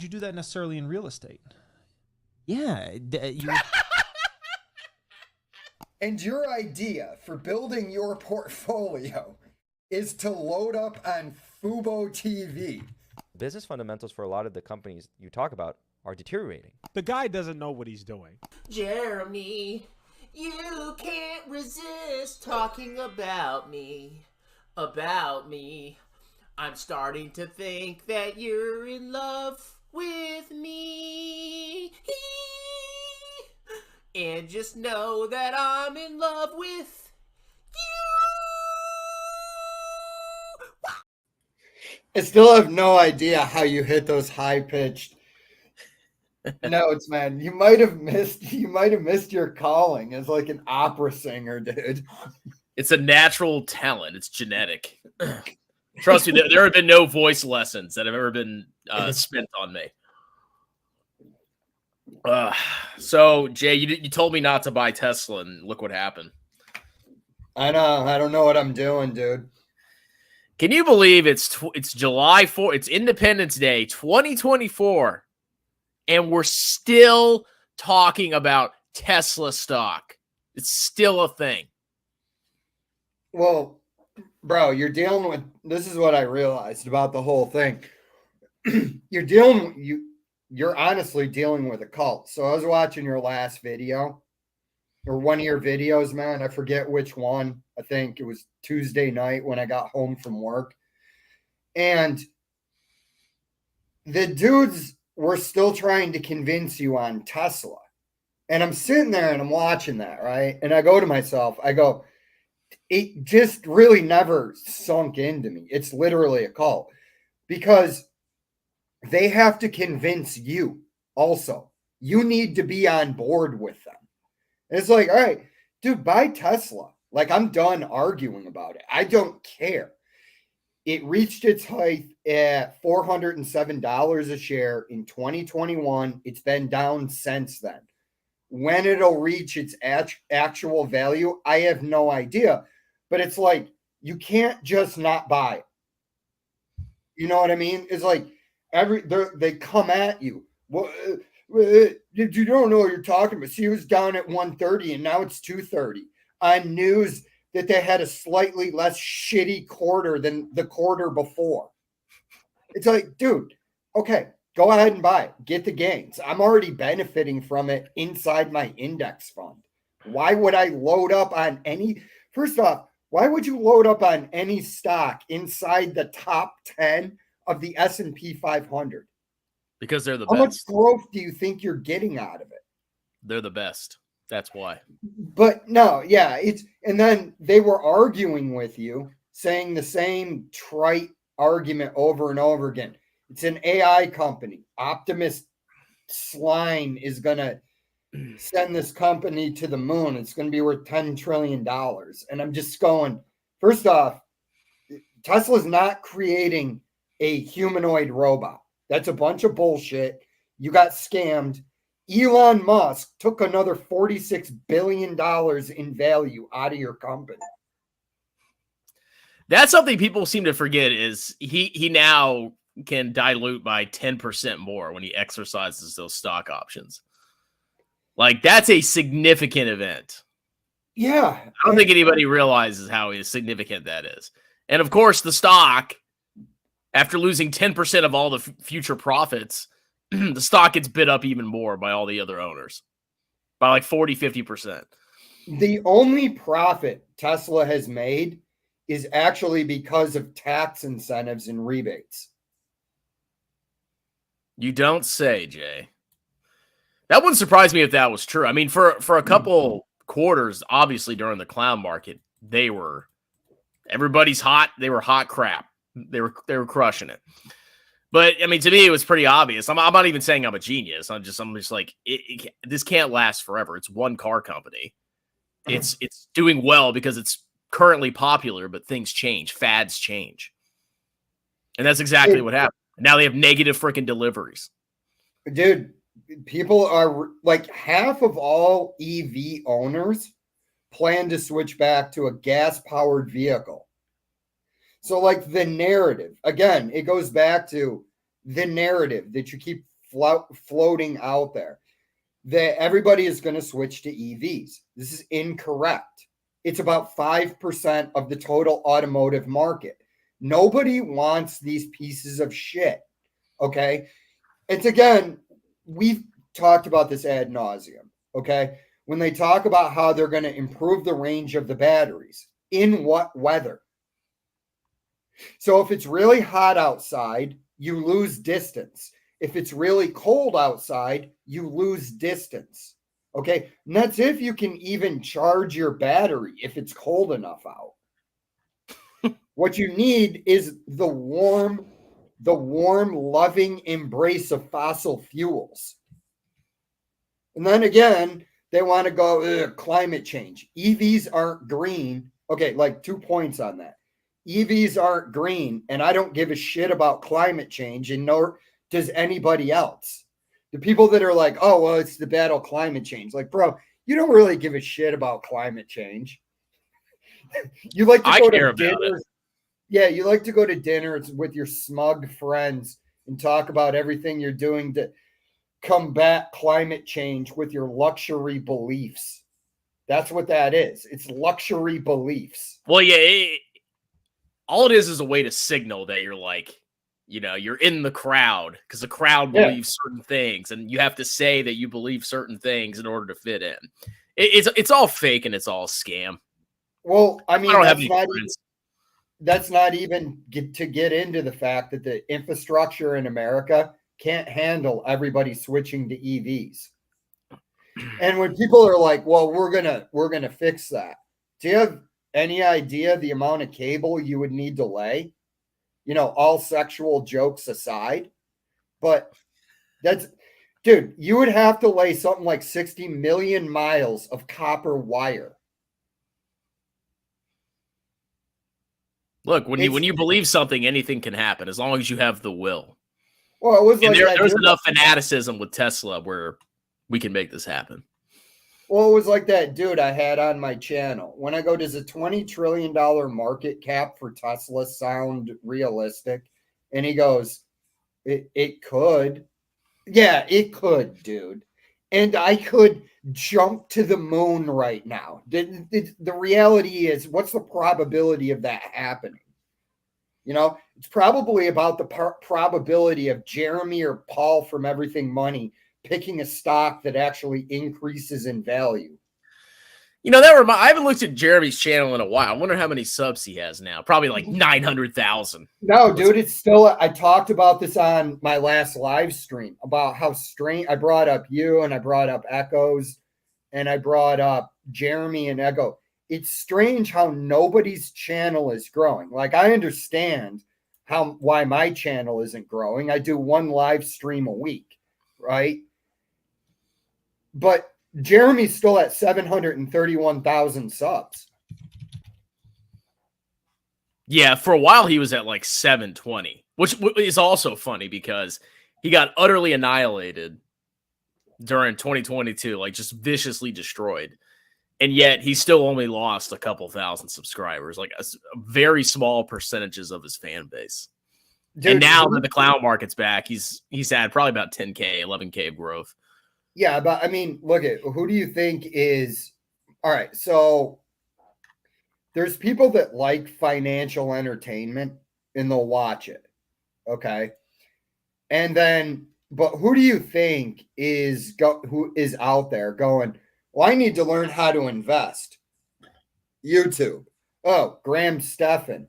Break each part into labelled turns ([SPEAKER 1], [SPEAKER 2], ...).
[SPEAKER 1] you do that necessarily in real estate?
[SPEAKER 2] Yeah.
[SPEAKER 3] And your idea for building your portfolio is to load up on Fubo TV.
[SPEAKER 4] Business fundamentals for a lot of the companies you talk about are deteriorating.
[SPEAKER 1] The guy doesn't know what he's doing.
[SPEAKER 5] Jeremy, you can't resist talking about me. About me. I'm starting to think that you're in love with me. And just know that I'm in love with you.
[SPEAKER 3] I still have no idea how you hit those high-pitched notes, man. You might have missed your calling as like an opera singer, dude.
[SPEAKER 5] It's a natural talent. It's genetic. Trust me, there have been no voice lessons that have ever been spent on me. So, Jay, you told me not to buy Tesla, and look what happened.
[SPEAKER 3] I know. I don't know what I'm doing, dude.
[SPEAKER 5] Can you believe it's July 4th? It's Independence Day 2024, and we're still talking about Tesla stock. It's still a thing.
[SPEAKER 3] Well, bro, you're dealing with, this is what I realized about the whole thing. You're honestly dealing with a cult. So I was watching your last video, or one of your videos, man. I forget which one. I think it was Tuesday night when I got home from work. And the dudes were still trying to convince you on Tesla. And I'm sitting there and I'm watching that, right? And I go to myself, I go, it just really never sunk into me. It's literally a cult, because they have to convince you also. You need to be on board with them. And it's like, all right, dude, buy Tesla. Like, I'm done arguing about it. I don't care. It reached its height at $407 a share in 2021. It's been down since then. When it'll reach its actual value, I have no idea. But it's like, you can't just not buy it. You know what I mean? It's like, they come at you. Well, you don't know what you're talking about. See, it was down at 130 and now it's 230 on news that they had a slightly less shitty quarter than the quarter before. It's like, dude, okay, go ahead and buy it. Get the gains. I'm already benefiting from it inside my index fund. Why would I load up on any? First off, why would you load up on any stock inside the top 10 of the S&P 500?
[SPEAKER 5] Because they're the
[SPEAKER 3] How
[SPEAKER 5] best.
[SPEAKER 3] How much growth do you think you're getting out of it?
[SPEAKER 5] They're the best. That's why.
[SPEAKER 3] But no, yeah, and then they were arguing with you, saying the same trite argument over and over again. It's an AI company. Optimus Slime is going to send this company to the moon. It's going to be worth $10 trillion. And I'm just going, first off, Tesla's not creating a humanoid robot. That's a bunch of bullshit. You got scammed. Elon Musk took another $46 billion in value out of your company.
[SPEAKER 5] That's something people seem to forget, is he now can dilute by 10% more when he exercises those stock options. Like, that's a significant event.
[SPEAKER 3] Yeah.
[SPEAKER 5] I don't think anybody realizes how significant that is. And of course, the stock, after losing 10% of all the future profits, the stock gets bid up even more by all the other owners by like 40, 50%.
[SPEAKER 3] The only profit Tesla has made is actually because of tax incentives and rebates.
[SPEAKER 5] You don't say, Jay. That wouldn't surprise me if that was true. I mean, for a couple quarters, obviously during the clown market, everybody's hot. They were hot crap. They were crushing it. But I mean, to me, it was pretty obvious. I'm not even saying I'm a genius. I'm just like, this can't last forever. It's one car company. It's doing well because it's currently popular, but things change. Fads change. And that's exactly what happened. Now they have negative freaking deliveries.
[SPEAKER 3] Dude, people are like, half of all EV owners plan to switch back to a gas-powered vehicle. So, like, the narrative, again, it goes back to the narrative that you keep floating out there that everybody is going to switch to EVs. This is incorrect. It's about 5% of the total automotive market. Nobody wants these pieces of shit. Okay. It's again, we've talked about this ad nauseum. Okay. When they talk about how they're going to improve the range of the batteries, in what weather? So if it's really hot outside, you lose distance. If it's really cold outside, you lose distance. Okay. And that's if you can even charge your battery if it's cold enough out. What you need is the warm, loving embrace of fossil fuels. And then again, they want to go climate change. EVs aren't green. Okay, like 2 points on that. EVs aren't green, and I don't give a shit about climate change, and nor does anybody else. The people that are like, oh, well, it's the battle climate change. Like, bro, you don't really give a shit about climate change. You like to go to dinners. Yeah, you like to go to dinners with your smug friends and talk about everything you're doing to combat climate change with your luxury beliefs. That's what that is. It's luxury beliefs.
[SPEAKER 5] Well, yeah, all it is a way to signal that you're like, you know, you're in the crowd because the crowd believes certain things, and you have to say that you believe certain things in order to fit in. It's all fake and it's all scam.
[SPEAKER 3] Well, I mean,
[SPEAKER 5] I don't have any friends.
[SPEAKER 3] That's not even to get into the fact that the infrastructure in America can't handle everybody switching to EVs. And when people are like, well, we're gonna fix that. Do you have any idea the amount of cable you would need to lay? You know, all sexual jokes aside. But that's, dude, you would have to lay something like 60 million miles of copper wire.
[SPEAKER 5] Look, when you believe something, anything can happen as long as you have the will.
[SPEAKER 3] Well, it was
[SPEAKER 5] and
[SPEAKER 3] like
[SPEAKER 5] there's enough fanaticism with Tesla where we can make this happen.
[SPEAKER 3] Well, it was like that dude I had on my channel. When I go, does a $20 trillion market cap for Tesla sound realistic? And he goes, it could. Yeah, it could, dude. And I could jump to the moon right now. The reality is, what's the probability of that happening? You know, it's probably about the probability of Jeremy or Paul from Everything Money picking a stock that actually increases in value.
[SPEAKER 5] You know, I haven't looked at Jeremy's channel in a while. I wonder how many subs he has now. Probably like 900,000.
[SPEAKER 3] No, dude, it's still, I talked about this on my last live stream about how strange. I brought up you, and I brought up Echoes, and I brought up Jeremy and Echo. It's strange how nobody's channel is growing. Like, I understand why my channel isn't growing. I do one live stream a week, right? But Jeremy's still at 731,000 subs.
[SPEAKER 5] Yeah, for a while he was at like 720, which is also funny because he got utterly annihilated during 2022, like just viciously destroyed. And yet he still only lost a couple thousand subscribers, like a very small percentages of his fan base. Dude, and now that the clown market's back, he's had probably about 10K, 11K of growth.
[SPEAKER 3] Yeah, but I mean, look at who do you think is all right? So there's people that like financial entertainment and they'll watch it. Okay. And then, but who do you think who is out there going, well, I need to learn how to invest? YouTube. Oh, Graham Stephan.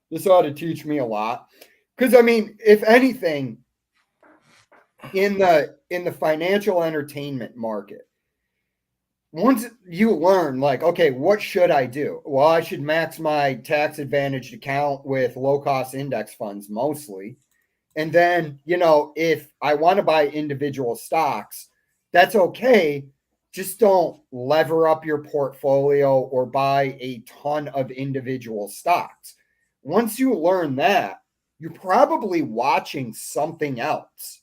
[SPEAKER 3] This ought to teach me a lot. Because I mean, if anything, in the financial entertainment market, once you learn, like, okay, what should I do? Well, I should max my tax advantaged account with low cost index funds mostly. And then, you know, if I want to buy individual stocks, that's okay. Just don't lever up your portfolio or buy a ton of individual stocks. Once you learn that, you're probably watching something else.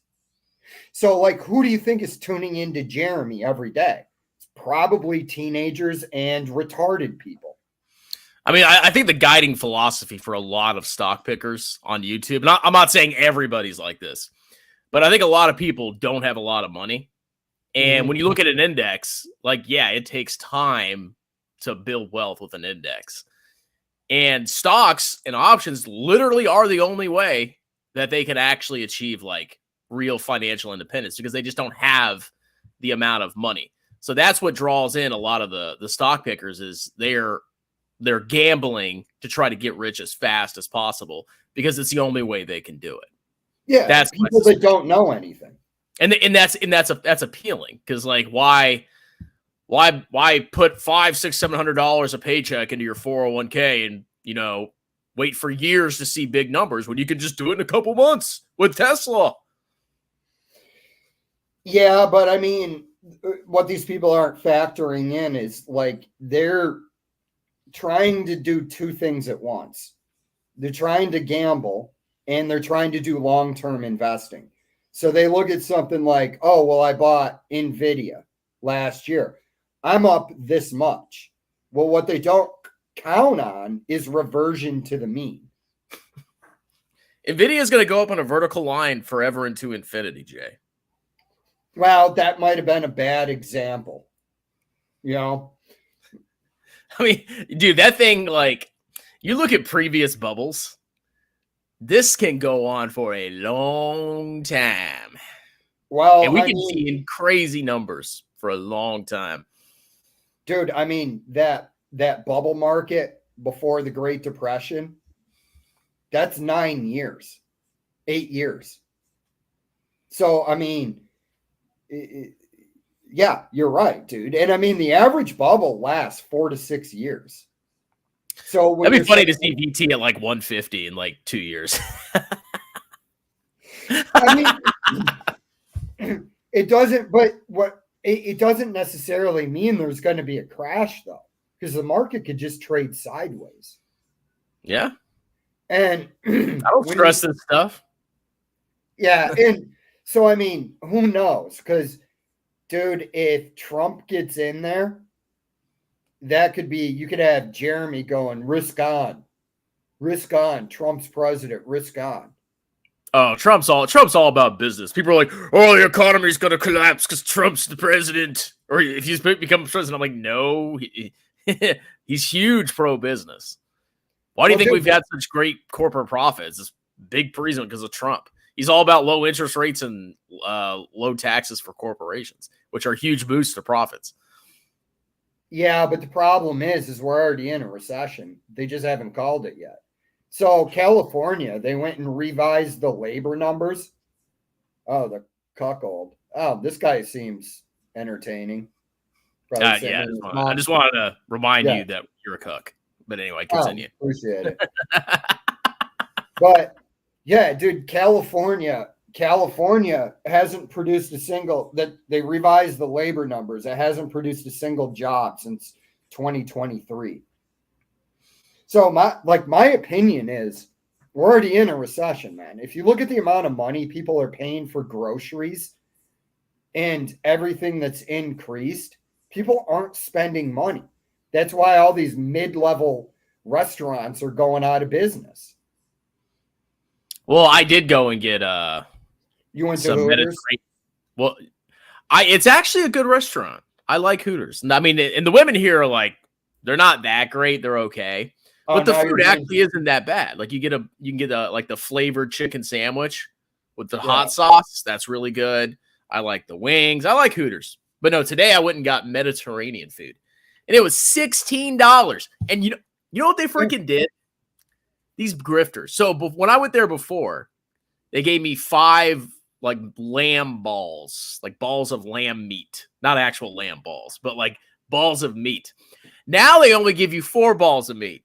[SPEAKER 3] So, like, who do you think is tuning into Jeremy every day? It's probably teenagers and retarded people.
[SPEAKER 5] I mean, I think the guiding philosophy for a lot of stock pickers on YouTube, and I'm not saying everybody's like this, But I think a lot of people don't have a lot of money. And when you look at an index, like, yeah, it takes time to build wealth with an index. And stocks and options literally are the only way that they can actually achieve like real financial independence, because they just don't have the amount of money. So that's what draws in a lot of the stock pickers, is they're gambling to try to get rich as fast as possible, because it's the only way they can do it.
[SPEAKER 3] Yeah,
[SPEAKER 5] That's
[SPEAKER 3] people that don't know anything.
[SPEAKER 5] And that's appealing, because like why put $500, $600, $700 a paycheck into your 401k and, you know, wait for years to see big numbers when you can just do it in a couple months with Tesla?
[SPEAKER 3] Yeah, but I mean, what these people aren't factoring in is like they're trying to do two things at once. They're trying to gamble and they're trying to do long-term investing. So they look at something like, oh, well, I bought NVIDIA last year. I'm up this much. Well, what they don't count on is reversion to the mean.
[SPEAKER 5] NVIDIA is going to go up on a vertical line forever into infinity, Jay.
[SPEAKER 3] Well, that might have been a bad example. You know?
[SPEAKER 5] I mean, dude, that thing, like, you look at previous bubbles, this can go on for a long time.
[SPEAKER 3] Well,
[SPEAKER 5] and we can see crazy numbers for a long time.
[SPEAKER 3] Dude, I mean, that bubble market before the Great Depression, that's 9 years, 8 years. So, I mean, yeah, you're right, dude. And I mean, the average bubble lasts 4 to 6 years. So
[SPEAKER 5] it'd be funny to see VT at like 150 in like 2 years.
[SPEAKER 3] I mean, it doesn't, but it doesn't necessarily mean there's going to be a crash, though, because the market could just trade sideways.
[SPEAKER 5] Yeah.
[SPEAKER 3] And
[SPEAKER 5] I don't stress this stuff.
[SPEAKER 3] Yeah. And so, I mean, who knows? Because, dude, if Trump gets in there, that could be, you could have Jeremy going, risk on, Trump's president, risk on.
[SPEAKER 5] Oh, Trump's all about business. People are like, oh, the economy's going to collapse because Trump's the president. Or if he's become president, I'm like, no, he's huge pro-business. Why do you think we've had such great corporate profits? It's big reason because of Trump. He's all about low interest rates and low taxes for corporations, which are huge boosts to profits.
[SPEAKER 3] Yeah, but the problem is we're already in a recession. They just haven't called it yet. So California, they went and revised the labor numbers. Oh, the cuckold. Oh, this guy seems entertaining.
[SPEAKER 5] Yeah, I just wanted to remind you that you're a cuck. But anyway, continue.
[SPEAKER 3] Appreciate it. But yeah, dude, California hasn't produced a single, that they revised the labor numbers. It hasn't produced a single job since 2023. So my opinion is we're already in a recession, man. If you look at the amount of money people are paying for groceries and everything that's increased, people aren't spending money. That's why all these mid-level restaurants are going out of business.
[SPEAKER 5] Well, I did go and get
[SPEAKER 3] you went to Hooters?
[SPEAKER 5] Well, it's actually a good restaurant. I like Hooters. I mean, and the women here are like, they're not that great. They're okay. But the food actually isn't that bad. Like you can get like the flavored chicken sandwich with the hot sauce. That's really good. I like the wings. I like Hooters. But no, today I went and got Mediterranean food. And it was $16. And you know what they freaking did? These grifters. So when I went there before, they gave me 5 like lamb balls, like balls of lamb meat. Not actual lamb balls, but like balls of meat. Now they only give you 4 balls of meat.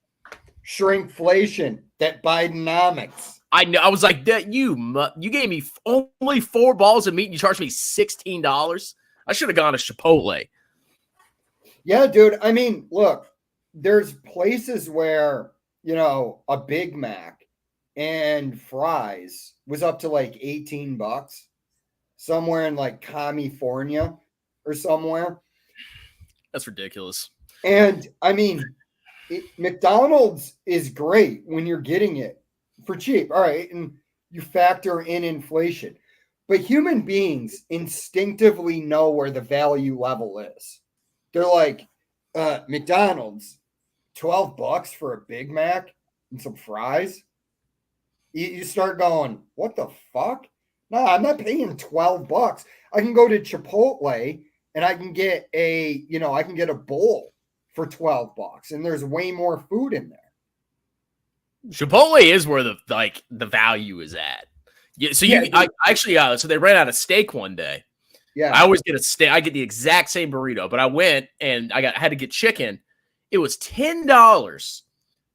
[SPEAKER 3] Shrinkflation, that Bidenomics.
[SPEAKER 5] I know. I was like, that you gave me only 4 balls of meat and you charged me $16. I should have gone to Chipotle.
[SPEAKER 3] Yeah, dude. I mean, look, there's places where, you know, a Big Mac and fries was up to like $18 somewhere in like California or somewhere.
[SPEAKER 5] That's ridiculous.
[SPEAKER 3] And I mean, McDonald's is great when you're getting it for cheap. All right. And you factor in inflation. But human beings instinctively know where the value level is. They're like, McDonald's, $12 for a Big Mac and some fries. You start going, what the fuck? No, I'm not paying $12. I can go to Chipotle and I can get a bowl for $12, and there's way more food in there.
[SPEAKER 5] Chipotle is where the value is at. Yeah, so so they ran out of steak one day.
[SPEAKER 3] Yeah,
[SPEAKER 5] I always get a steak. I get the exact same burrito, but I went and I had to get chicken. It was $10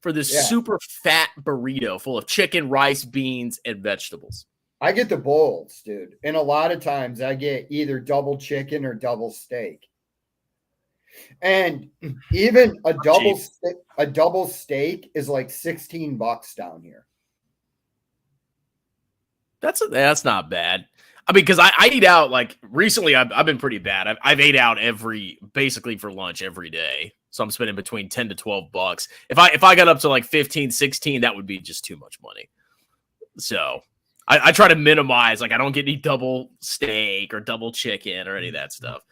[SPEAKER 5] for this super fat burrito full of chicken, rice, beans, and vegetables.
[SPEAKER 3] I get the bowls, dude, and a lot of times I get either double chicken or double steak. And even a double steak is like $16 down here.
[SPEAKER 5] That's not bad. I mean, because I eat out, like, recently I've been pretty bad. I've ate out basically for lunch every day. So I'm spending between $10 to $12. If I got up to like 15, 16, that would be just too much money. So I try to minimize, like, I don't get any double steak or double chicken or any of that stuff.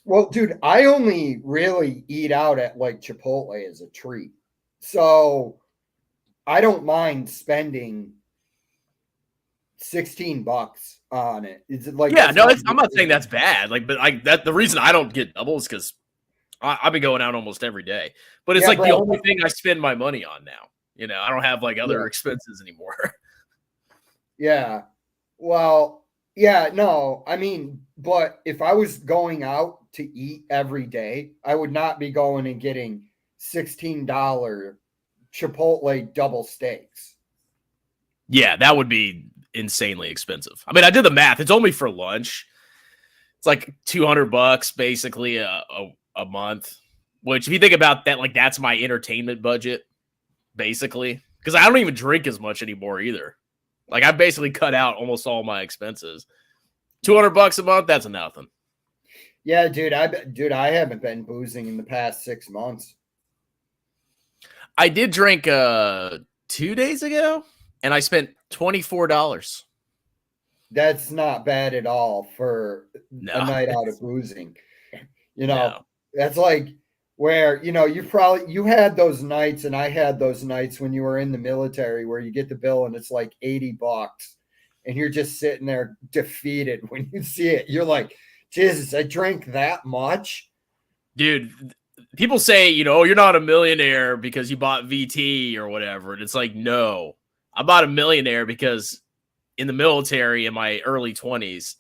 [SPEAKER 3] Well, dude, I only really eat out at like Chipotle as a treat. So I don't mind spending $16 on it. It's like,
[SPEAKER 5] yeah, no, I'm not saying that's bad. Like, but the reason I don't get double is because I've been going out almost every day. But it's the only thing I spend my money on now. You know, I don't have like other expenses anymore.
[SPEAKER 3] Yeah. Well, yeah, no, I mean, but if I was going out to eat every day, I would not be going and getting $16 Chipotle double steaks.
[SPEAKER 5] Yeah, that would be insanely expensive. I mean, I did the math. It's only for lunch. It's like $200 basically a month, which if you think about that, like that's my entertainment budget basically, because I don't even drink as much anymore either. Like I basically cut out almost all my expenses. $200 a month, that's nothing.
[SPEAKER 3] Yeah, dude, I haven't been boozing in the past 6 months.
[SPEAKER 5] I did drink 2 days ago, and I spent $24.
[SPEAKER 3] That's not bad at all for a night out of boozing. You know, that's like where, you know, you had those nights, and I had those nights when you were in the military where you get the bill and it's like $80 and you're just sitting there defeated when you see it. You're like, Jesus, I drank that much?
[SPEAKER 5] Dude, people say, you know, you're not a millionaire because you bought VT or whatever. And it's like, no, I'm not a millionaire because in the military in my early 20s,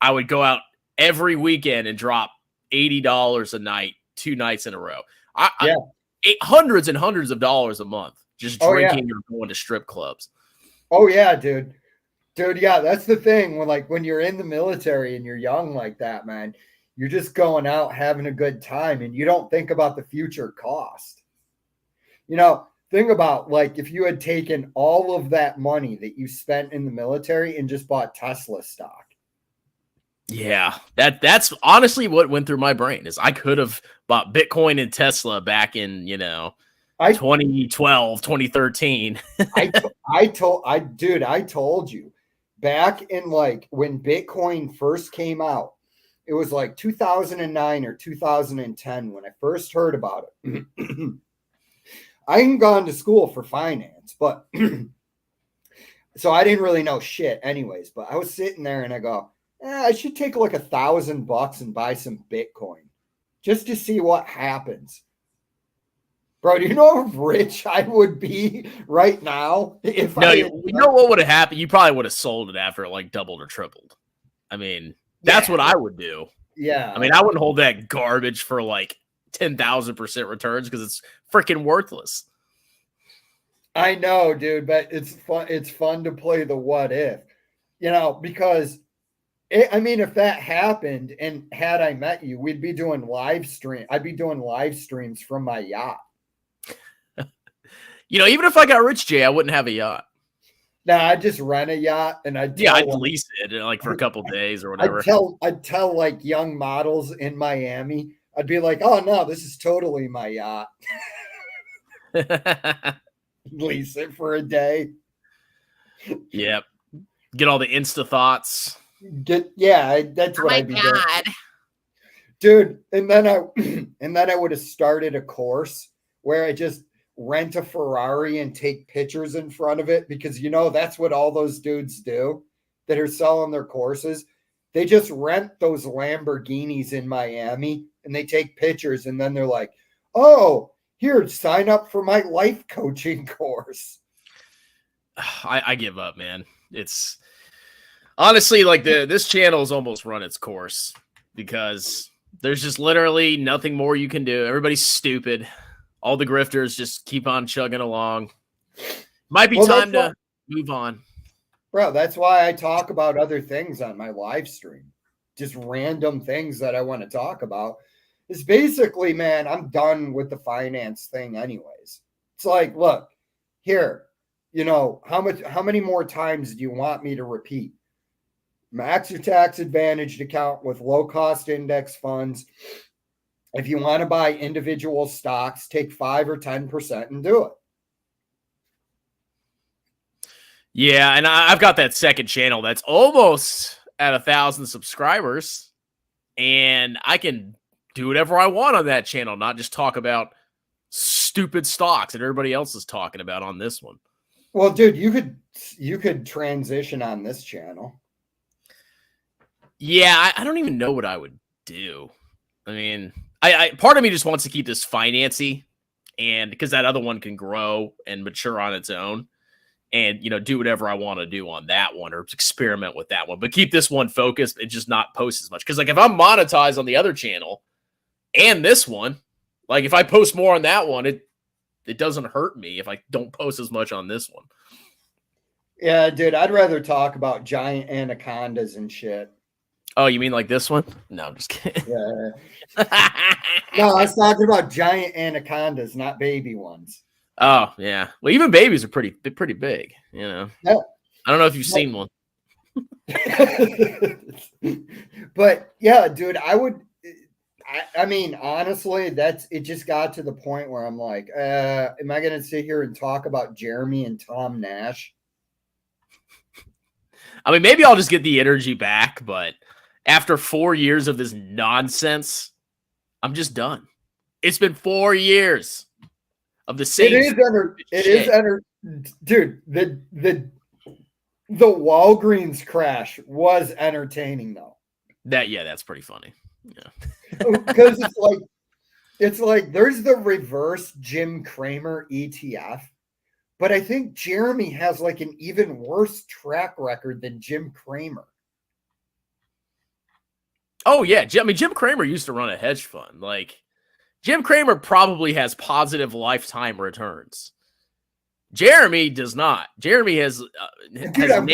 [SPEAKER 5] I would go out every weekend and drop $80 a night, 2 nights in a row. Hundreds and hundreds of dollars a month just drinking or going to strip clubs.
[SPEAKER 3] Oh, yeah, dude. Dude, yeah, that's the thing. When you're in the military and you're young like that, man, you're just going out having a good time and you don't think about the future cost. You know, think about like if you had taken all of that money that you spent in the military and just bought Tesla stock.
[SPEAKER 5] Yeah, that's honestly what went through my brain is I could have bought Bitcoin and Tesla back in, 2012, 2013.
[SPEAKER 3] I told you back in like when Bitcoin first came out, it was like 2009 or 2010 when I first heard about it. I hadn't gone to school for finance, but so I didn't really know shit anyways, but I was sitting there and I go, I should take like $1,000 and buy some Bitcoin just to see what happens. Bro, do you know how rich I would be right now? You
[SPEAKER 5] know what would have happened? You probably would have sold it after it like doubled or tripled. I mean, that's what I would do.
[SPEAKER 3] Yeah.
[SPEAKER 5] I mean, I wouldn't hold that garbage for like 10,000% returns because it's freaking worthless.
[SPEAKER 3] I know, dude, but it's fun. It's fun to play the what if, because if that happened and had I met you, we'd be doing live stream. I'd be doing live streams from my yacht.
[SPEAKER 5] Even if I got rich, Jay, I wouldn't have a yacht.
[SPEAKER 3] No, I'd just rent a yacht and I'd
[SPEAKER 5] lease it like for a couple days or whatever.
[SPEAKER 3] I'd tell like young models in Miami, I'd be like, oh no, this is totally my yacht. Lease it for a day.
[SPEAKER 5] Yep. Get all the Insta thoughts.
[SPEAKER 3] That's
[SPEAKER 5] Oh
[SPEAKER 3] what
[SPEAKER 5] my
[SPEAKER 3] I'd be doing.
[SPEAKER 5] God.
[SPEAKER 3] Dude, and then I would have started a course where I just rent a Ferrari and take pictures in front of it, because that's what all those dudes do that are selling their courses. They just rent those Lamborghinis in Miami and they take pictures, and then they're like, "Oh, here, sign up for my life coaching course."
[SPEAKER 5] I give up, man. It's honestly like this channel's almost run its course, because there's just literally nothing more you can do. Everybody's stupid. All the grifters just keep on chugging along. Might be time to move on.
[SPEAKER 3] Bro, that's why I talk about other things on my live stream. Just random things that I want to talk about. It's basically, man, I'm done with the finance thing anyways. It's like, look, here, how many more times do you want me to repeat? Max your tax advantaged account with low cost index funds. If you want to buy individual stocks, take 5 or 10% and do it.
[SPEAKER 5] Yeah, and I've got that second channel that's almost at 1,000 subscribers, and I can do whatever I want on that channel, not just talk about stupid stocks that everybody else is talking about on this one.
[SPEAKER 3] Well, dude, you could transition on this channel.
[SPEAKER 5] Yeah, I don't even know what I would do. I mean, I part of me just wants to keep this financy, and because that other one can grow and mature on its own, and do whatever I want to do on that one, or experiment with that one, but keep this one focused and just not post as much. Because like if I'm monetized on the other channel and this one, like if I post more on that one, it doesn't hurt me if I don't post as much on this one.
[SPEAKER 3] Yeah, dude, I'd rather talk about giant anacondas and shit.
[SPEAKER 5] Oh, you mean like this one? No, I'm just kidding.
[SPEAKER 3] Yeah. No, I was talking about giant anacondas, not baby ones.
[SPEAKER 5] Oh, yeah. Well, even babies are pretty big,
[SPEAKER 3] Yeah.
[SPEAKER 5] I don't know if you've seen one.
[SPEAKER 3] But yeah, dude, I mean, honestly, it just got to the point where I'm like, am I going to sit here and talk about Jeremy and Tom Nash?
[SPEAKER 5] I mean, maybe I'll just get the energy back, but after 4 years of this nonsense, I'm just done. It's been 4 years of the same.
[SPEAKER 3] Dude, the Walgreens crash was entertaining though.
[SPEAKER 5] That's pretty funny. Yeah.
[SPEAKER 3] Because it's like there's the reverse Jim Cramer ETF, but I think Jeremy has like an even worse track record than Jim Cramer.
[SPEAKER 5] Oh yeah, I mean Jim Cramer used to run a hedge fund. Like Jim Cramer probably has positive lifetime returns. Jeremy does not. Jeremy has negative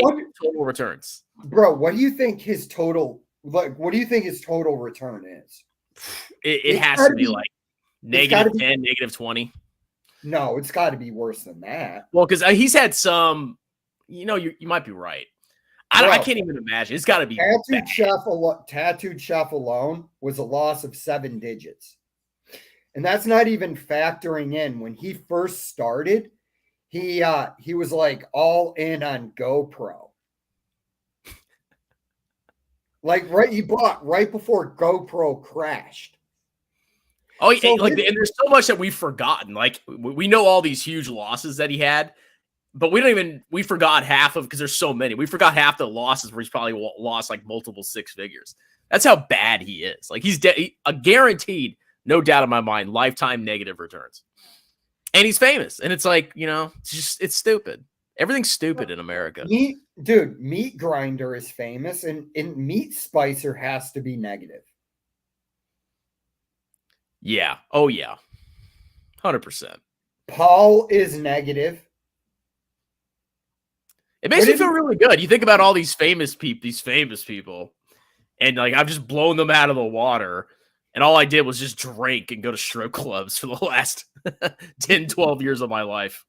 [SPEAKER 5] total returns.
[SPEAKER 3] Bro, what do you think his total return is?
[SPEAKER 5] It has to be like negative 10, negative 20.
[SPEAKER 3] No, it's got to be worse than that.
[SPEAKER 5] Well, because he's had some, you might be right. I can't even imagine. It's got to be
[SPEAKER 3] Tattooed Chef alone was a loss of 7 digits. And that's not even factoring in when he first started, he was like all in on GoPro. He bought right before GoPro crashed.
[SPEAKER 5] Oh, so and there's so much that we've forgotten. Like we know all these huge losses that he had, but we forgot half of, because there's so many. We forgot half the losses where he's probably lost like multiple 6 figures. That's how bad he is. Like he's a guaranteed, no doubt in my mind, lifetime negative returns. And he's famous. And it's like, it's stupid. Everything's stupid in America.
[SPEAKER 3] Meat Grinder is famous, and Meat Spicer has to be negative.
[SPEAKER 5] Yeah. Oh, yeah. 100%.
[SPEAKER 3] Paul is negative.
[SPEAKER 5] It makes me feel really good. You think about all these famous people, and like I've just blown them out of the water, and all I did was just drink and go to strip clubs for the last 10, 12 years of my life.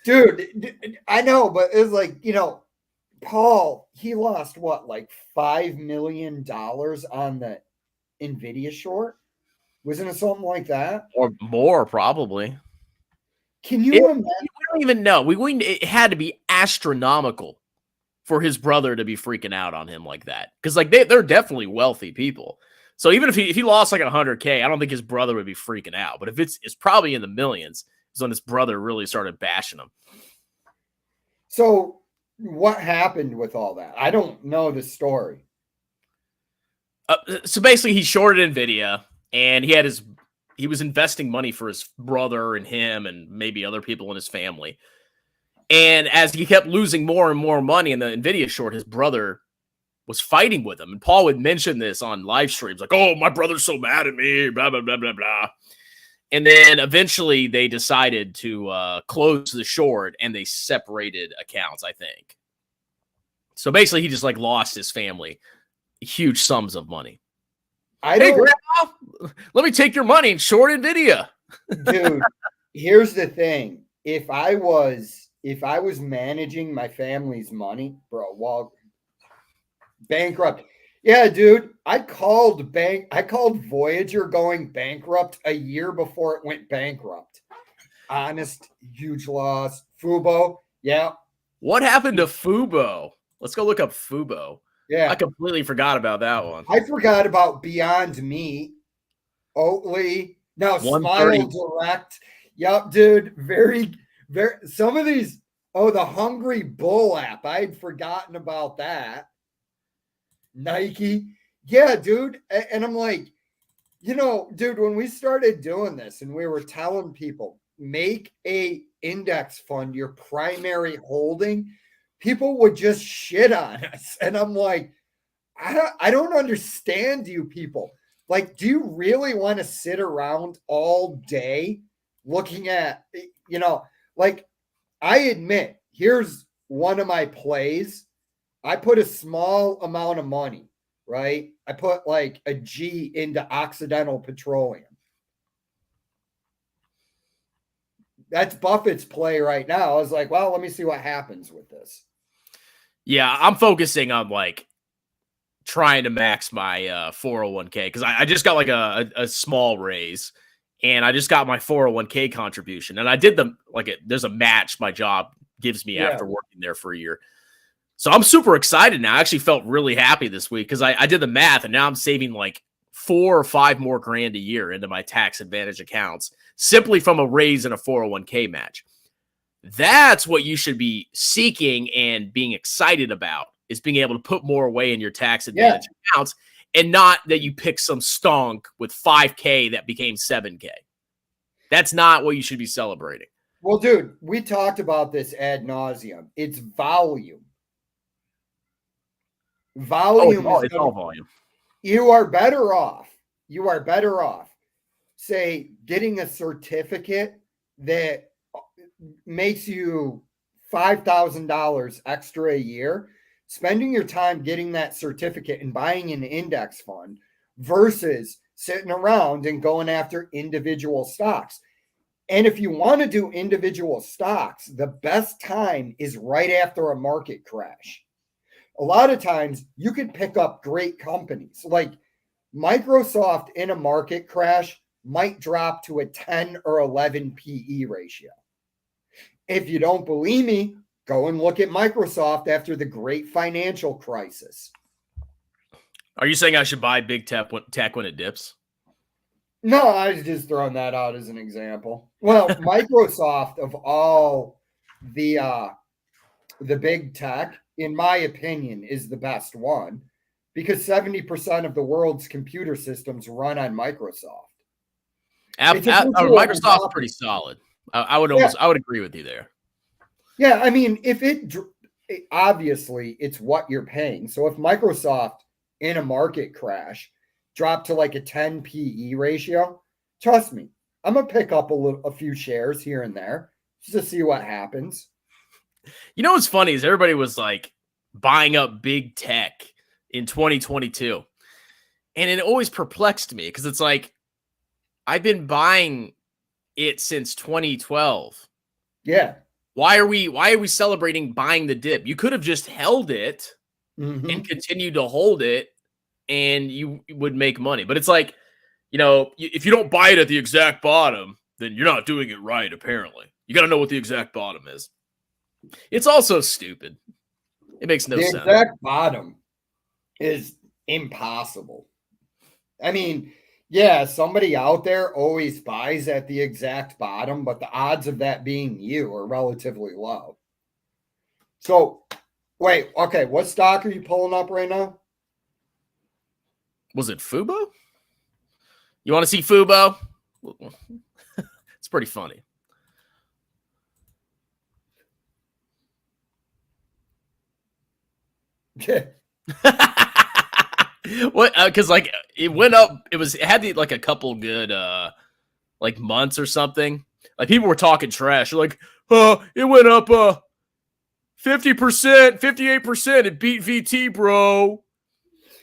[SPEAKER 3] Dude, I know, but it's like, Paul, he lost what, like $5 million on the NVIDIA short? Wasn't it something like that?
[SPEAKER 5] Or more, probably.
[SPEAKER 3] Can you imagine?
[SPEAKER 5] We don't even know. It had to be astronomical for his brother to be freaking out on him like that. Because like they're definitely wealthy people. So even if he lost like 100K, I don't think his brother would be freaking out. But if it's probably in the millions, is when his brother really started bashing him.
[SPEAKER 3] So what happened with all that? I don't know the story.
[SPEAKER 5] So basically, he shorted Nvidia, and he was investing money for his brother and him, and maybe other people in his family. And as he kept losing more and more money in the Nvidia short, his brother was fighting with him. And Paul would mention this on live streams, like, "Oh, my brother's so mad at me," blah blah blah blah blah. And then eventually they decided to close the short, and they separated accounts, I think. So basically, he just like lost his family huge sums of money. Hey, Grandma, let me take your money and short Nvidia.
[SPEAKER 3] Dude, here's the thing. If I was managing my family's money, bro, well, bankrupt. Yeah, dude, I called Voyager going bankrupt a year before it went bankrupt. Honest, huge loss. Fubo, yeah.
[SPEAKER 5] What happened to Fubo? Let's go look up Fubo.
[SPEAKER 3] Yeah.
[SPEAKER 5] I completely forgot about that one.
[SPEAKER 3] I forgot about Beyond Meat, Oatly, now Smile Direct. Yep, dude. Very, very. Some of these. Oh, the Hungry Bull app. I'd forgotten about that. Nike. Yeah, dude. And I'm like, dude, when we started doing this and we were telling people, make a index fund your primary holding, people would just shit on us. And I'm like, I don't understand you people. Like, do you really want to sit around all day looking at, like, I admit, here's one of my plays. I put a small amount of money, right? I put like a G into Occidental Petroleum. That's Buffett's play right now. I was like, well, let me see what happens with this.
[SPEAKER 5] Yeah, I'm focusing on like trying to max my 401k because I just got like a small raise, and I just got my 401k contribution, and I did there's a match my job gives me after working there for a year. So I'm super excited now. I actually felt really happy this week because I did the math, and now I'm saving like 4 or 5 more grand a year into my tax advantage accounts simply from a raise in a 401k match. That's what you should be seeking and being excited about, is being able to put more away in your tax advantage accounts, and not that you pick some stonk with 5K that became 7K. That's not what you should be celebrating.
[SPEAKER 3] Well, dude, we talked about this ad nauseum. It's volume. Volume
[SPEAKER 5] it's all volume.
[SPEAKER 3] You are better off. Say, getting a certificate that makes you $5,000 extra a year, spending your time getting that certificate and buying an index fund versus sitting around and going after individual stocks. And if you want to do individual stocks, the best time is right after a market crash. A lot of times you can pick up great companies. Like Microsoft in a market crash might drop to a 10 or 11 PE ratio. If you don't believe me, go and look at Microsoft after the great financial crisis.
[SPEAKER 5] Are you saying I should buy big tech when it dips?
[SPEAKER 3] No, I was just throwing that out as an example. Well, Microsoft, of all the big tech, in my opinion, is the best one because 70% of the world's computer systems run on Microsoft.
[SPEAKER 5] Microsoft's pretty solid. I would agree with you there.
[SPEAKER 3] Yeah, I mean, obviously it's what you're paying. So if Microsoft in a market crash dropped to like a 10 PE ratio, trust me, I'm gonna pick up a few shares here and there just to see what happens.
[SPEAKER 5] You know what's funny is everybody was like buying up big tech in 2022, and it always perplexed me because it's like I've been buying it since 2012.
[SPEAKER 3] Yeah.
[SPEAKER 5] Why are we celebrating buying the dip? You could have just held it and continued to hold it, and you would make money. But it's like, if you don't buy it at the exact bottom, then you're not doing it right, apparently. You got to know what the exact bottom is. It's also stupid. It makes no
[SPEAKER 3] The
[SPEAKER 5] sense.
[SPEAKER 3] exact bottom is impossible. I mean, yeah, somebody out there always buys at the exact bottom, but the odds of that being you are relatively low. So, wait, okay, what stock are you pulling up right now?
[SPEAKER 5] Was it Fubo? You want to see Fubo? It's pretty funny. What? Because like it went up. It had like a couple good like months or something. Like people were talking trash. Like, it went up 50%, 58%. It beat VT, bro.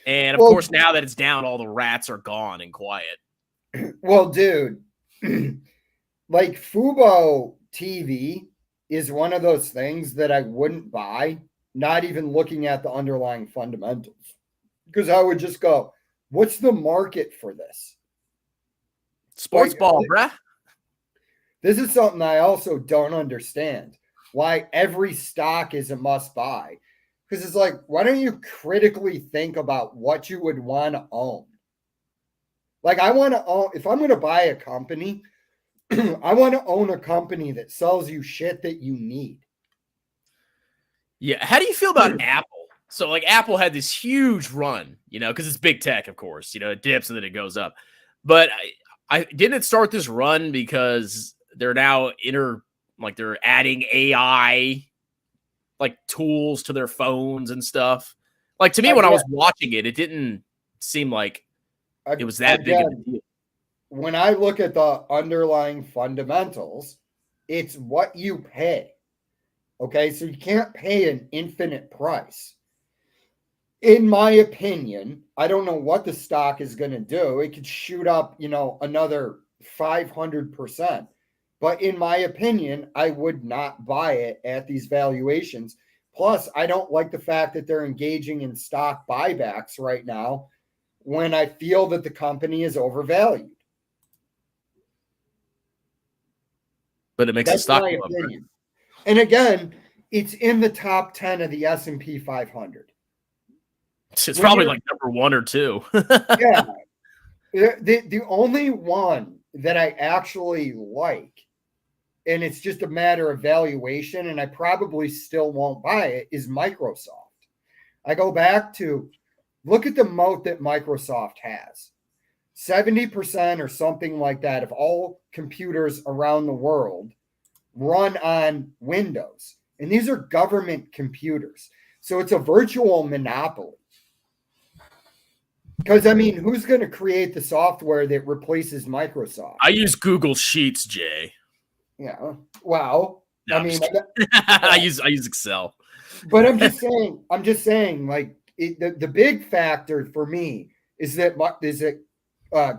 [SPEAKER 5] And of course, now that it's down, all the rats are gone and quiet.
[SPEAKER 3] Well, dude, like Fubo TV is one of those things that I wouldn't buy, not even looking at the underlying fundamentals. Because I would just go, what's the market for this?
[SPEAKER 5] Sports ball, bruh.
[SPEAKER 3] This is something I also don't understand. Why every stock is a must buy. Because it's like, why don't you critically think about what you would want to own? Like, I want to own, if I'm going to buy a company, I want to own a company that sells you shit that you need.
[SPEAKER 5] Yeah. How do you feel about Apple? So, like, Apple had this huge run, because it's big tech, of course. It dips and then it goes up. But I didn't it start this run because they're now they're adding AI like tools to their phones and stuff. Like to me, when I was watching it, it didn't seem like it was that big of a deal.
[SPEAKER 3] When I look at the underlying fundamentals, it's what you pay. Okay, so you can't pay an infinite price. In my opinion, I don't know what the stock is going to do. It could shoot up, another 500%. But in my opinion, I would not buy it at these valuations. Plus, I don't like the fact that they're engaging in stock buybacks right now when I feel that the company is overvalued.
[SPEAKER 5] But it makes the stock go up.
[SPEAKER 3] And again, it's in the top 10 of the S&P 500.
[SPEAKER 5] It's probably like number 1 or 2.
[SPEAKER 3] Yeah. The only one that I actually like, and it's just a matter of valuation, and I probably still won't buy it, is Microsoft. I go back to, look at the moat that Microsoft has. 70% or something like that of all computers around the world run on Windows. And these are government computers. So it's a virtual monopoly. Because, I mean, who's going to create the software that replaces Microsoft?
[SPEAKER 5] I use Google Sheets, Jay.
[SPEAKER 3] Yeah. Wow.
[SPEAKER 5] No, I use Excel.
[SPEAKER 3] But I'm just saying, like, the big factor for me is that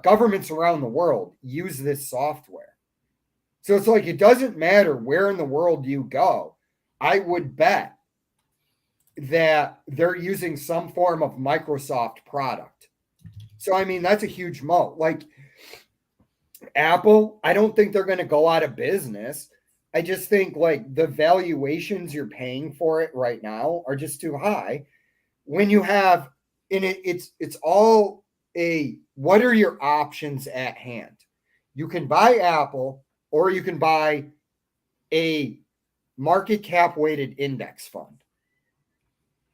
[SPEAKER 3] governments around the world use this software. So it's like, it doesn't matter where in the world you go. I would bet that they're using some form of Microsoft product. So, I mean, that's a huge moat. Like Apple, I don't think they're going to go out of business. I just think like the valuations you're paying for it right now are just too high. When you have it's all what are your options at hand? You can buy Apple or you can buy a market cap weighted index fund.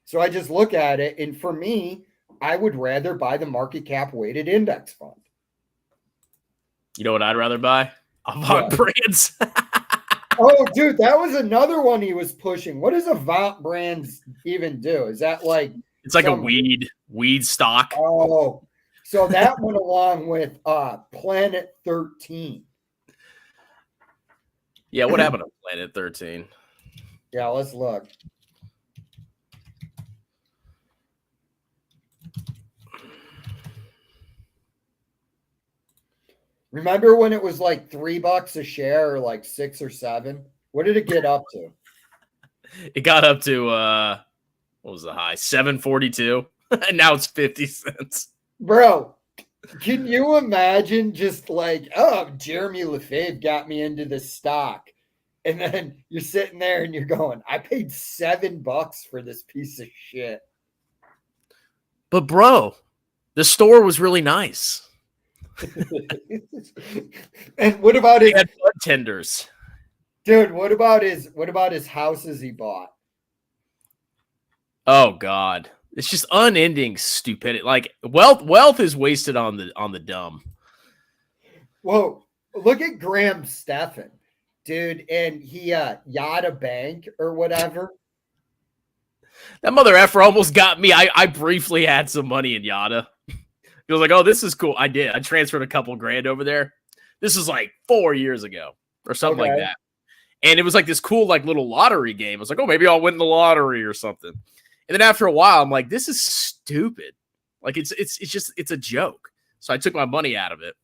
[SPEAKER 3] So I just look at it, and for me, I would rather buy the market cap weighted index fund.
[SPEAKER 5] You know what I'd rather buy? Avant Brands.
[SPEAKER 3] Oh, dude, that was another one he was pushing. What does Avant Brands even do? Is that like
[SPEAKER 5] it's like a weed stock?
[SPEAKER 3] Oh, so that went along with Planet 13.
[SPEAKER 5] Yeah, what happened to Planet 13?
[SPEAKER 3] Yeah, let's look. Remember when it was like $3 a share or like 6 or 7? What did it get up to?
[SPEAKER 5] It got up to what was the high? 742. And now it's 50 cents.
[SPEAKER 3] Bro, can you imagine just like, oh, Jeremy Lefebvre got me into this stock. And then you're sitting there and you're going, I paid $7 for this piece of shit.
[SPEAKER 5] But bro, the store was really nice.
[SPEAKER 3] And what about
[SPEAKER 5] They
[SPEAKER 3] his
[SPEAKER 5] had bud tenders.
[SPEAKER 3] dude? What about his houses he bought?
[SPEAKER 5] Oh God. It's just unending stupidity. Like wealth is wasted on the dumb.
[SPEAKER 3] Whoa, look at Graham Stephan, dude, and he Yada Bank or whatever.
[SPEAKER 5] That mother effer almost got me. I briefly had some money in Yada. He was like, oh, this is cool. I did. I transferred a couple grand over there. This is like 4 years ago or something like that. And it was like this cool, like little lottery game. I was like, oh, maybe I'll win the lottery or something. And then after a while, I'm like, this is stupid. Like it's a joke. So I took my money out of it.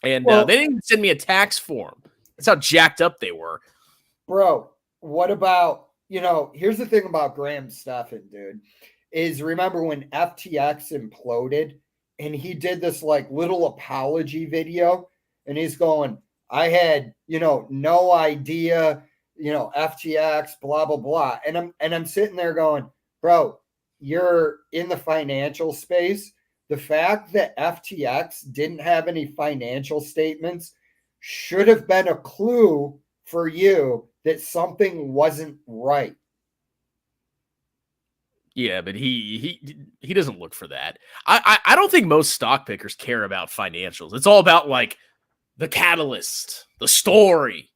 [SPEAKER 5] And they didn't even send me a tax form. That's how jacked up they were.
[SPEAKER 3] Bro, what about, here's the thing about Graham Stephan, dude, is remember when FTX imploded and he did this like little apology video and he's going, I had, no idea, FTX, blah, blah, blah. And I'm sitting there going, bro, you're in the financial space. The fact that FTX didn't have any financial statements should have been a clue for you that something wasn't right.
[SPEAKER 5] Yeah, but he doesn't look for that. I don't think most stock pickers care about financials. It's all about like the catalyst, the story.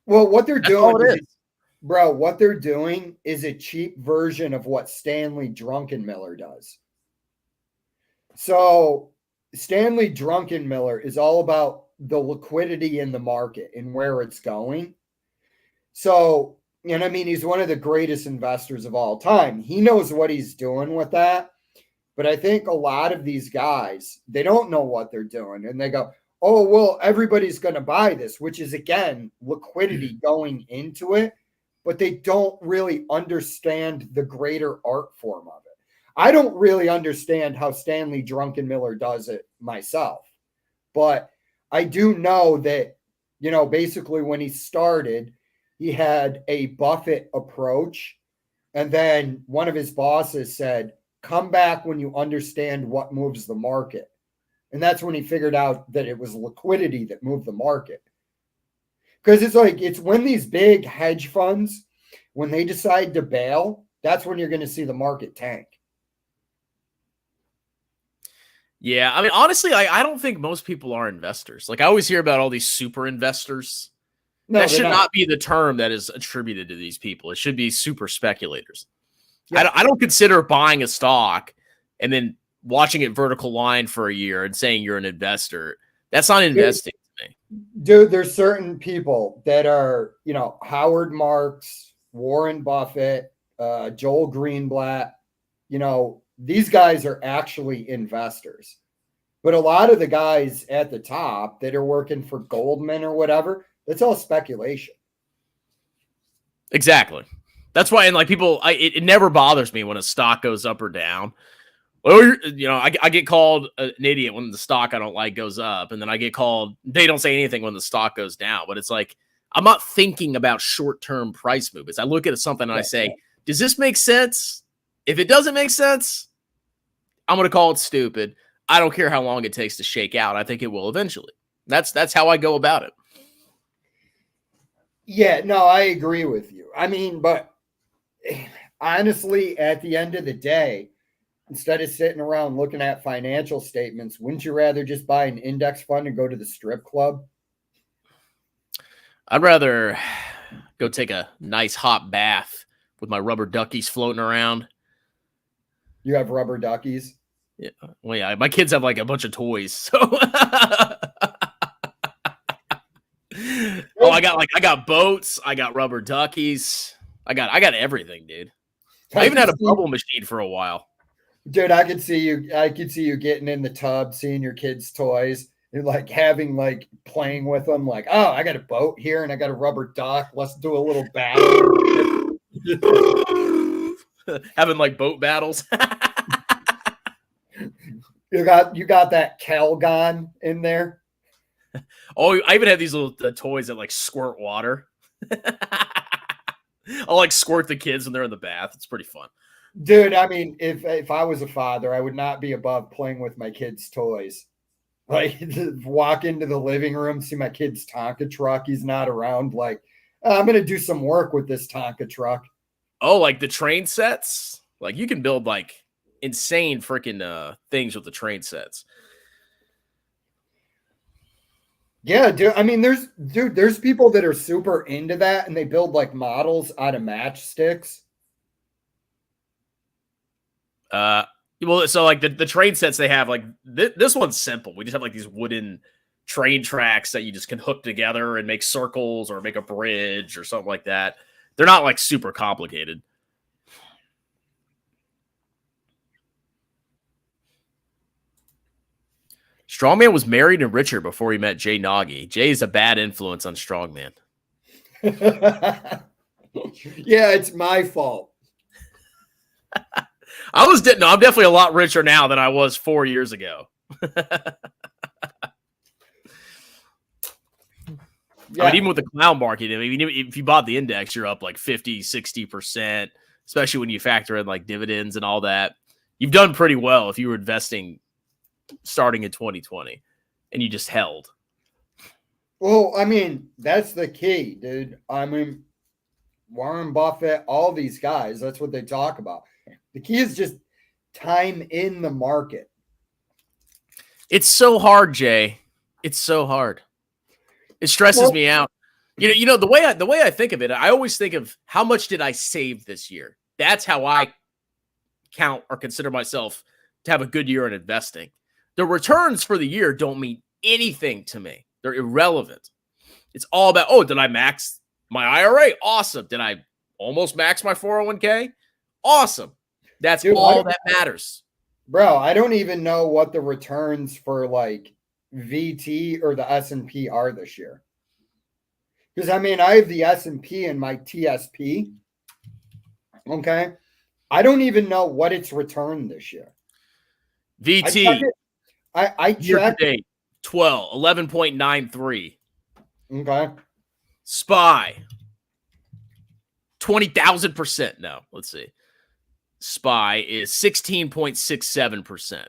[SPEAKER 3] Well, what they're doing
[SPEAKER 5] what
[SPEAKER 3] they're doing is a cheap version of what Stanley Druckenmiller does. So Stanley Druckenmiller is all about the liquidity in the market and where it's going. So, he's one of the greatest investors of all time. He knows what he's doing with that. But I think a lot of these guys, they don't know what they're doing. And they go, oh, well, everybody's going to buy this, which is, again, liquidity going into it. But they don't really understand the greater art form of it. I don't really understand how Stanley Druckenmiller does it myself. But I do know that, basically when he started, he had a Buffett approach. And then one of his bosses said, come back when you understand what moves the market. And that's when he figured out that it was liquidity that moved the market. Because it's when these big hedge funds, when they decide to bail, that's when you're going to see the market tank.
[SPEAKER 5] Yeah, I mean, honestly, I don't think most people are investors. Like I always hear about all these super investors.
[SPEAKER 3] No,
[SPEAKER 5] that should not be the term that is attributed to these people. It should be super speculators. Yeah. I don't consider buying a stock and then watching it vertical line for a year and saying you're an investor. That's not investing to me.
[SPEAKER 3] Dude, there's certain people that are, Howard Marks, Warren Buffett, Joel Greenblatt, these guys are actually investors. But a lot of the guys at the top that are working for Goldman or whatever, that's all speculation.
[SPEAKER 5] Exactly. That's why, and like people, it never bothers me when a stock goes up or down. Or, I get called an idiot when the stock I don't like goes up, and then I get called, they don't say anything when the stock goes down. But it's like, I'm not thinking about short-term price movements. I look at something and I say, does this make sense? If it doesn't make sense, I'm going to call it stupid. I don't care how long it takes to shake out. I think it will eventually. That's how I go about it.
[SPEAKER 3] Yeah, no, I agree with you. I mean, but honestly, at the end of the day, instead of sitting around looking at financial statements, wouldn't you rather just buy an index fund and go to the strip club?
[SPEAKER 5] I'd rather go take a nice hot bath with my rubber duckies floating around.
[SPEAKER 3] You have rubber duckies?
[SPEAKER 5] Yeah. Well, yeah, my kids have like a bunch of toys. So I got boats, I got rubber duckies. I got everything, dude. I even had a bubble machine for a while.
[SPEAKER 3] Dude, I could see you getting in the tub, seeing your kids' toys, and like playing with them, like, oh, I got a boat here and I got a rubber duck. Let's do a little battle.
[SPEAKER 5] Having like boat battles.
[SPEAKER 3] You got that Calgon in there.
[SPEAKER 5] Oh, I even have these little toys that like squirt water. I'll like squirt the kids when they're in the bath. It's pretty fun.
[SPEAKER 3] Dude, I mean, if I was a father, I would not be above playing with my kids' toys. Like, walk into the living room, see my kid's Tonka truck. He's not around. Like, I'm going to do some work with this Tonka truck.
[SPEAKER 5] Oh, like the train sets? Like, you can build like insane freaking things with the train sets.
[SPEAKER 3] Yeah, dude. I mean, there's people that are super into that, and they build like models out of matchsticks.
[SPEAKER 5] Well, so like the train sets they have, like this one's simple. We just have like these wooden train tracks that you just can hook together and make circles or make a bridge or something like that. They're not like super complicated. Strongman was married and richer before he met Jay Naugy. Jay is a bad influence on Strongman.
[SPEAKER 3] Yeah, it's my fault.
[SPEAKER 5] I'm definitely a lot richer now than I was 4 years ago.
[SPEAKER 3] Yeah.
[SPEAKER 5] I mean, even with the clown market, I mean, if you bought the index, you're up like 50, 60%, especially when you factor in like dividends and all that. You've done pretty well if you were investing starting in 2020 and you just held.
[SPEAKER 3] Well, I mean, that's the key, dude. I mean, Warren Buffett, all these guys, that's what they talk about. The key is just time in the market.
[SPEAKER 5] It's so hard, Jay. It's so hard. It stresses me out. You know the way I think of it, I always think of how much did I save this year. That's how I count or consider myself to have a good year in investing. The returns for the year don't mean anything to me. They're irrelevant. It's all about, oh, did I max my IRA? Awesome. Did I almost max my 401k? Awesome. That's
[SPEAKER 3] Dude,
[SPEAKER 5] all that matters.
[SPEAKER 3] Bro, I don't even know what the returns for like VT or the S&P are this year. Because I mean, I have the S&P and my TSP. Okay. I don't even know what it's returned this year.
[SPEAKER 5] VT.
[SPEAKER 3] I
[SPEAKER 5] year to
[SPEAKER 3] checked.
[SPEAKER 5] date, 11.93.
[SPEAKER 3] Okay.
[SPEAKER 5] SPY, 20,000%. No, let's see. SPY is 16.67%.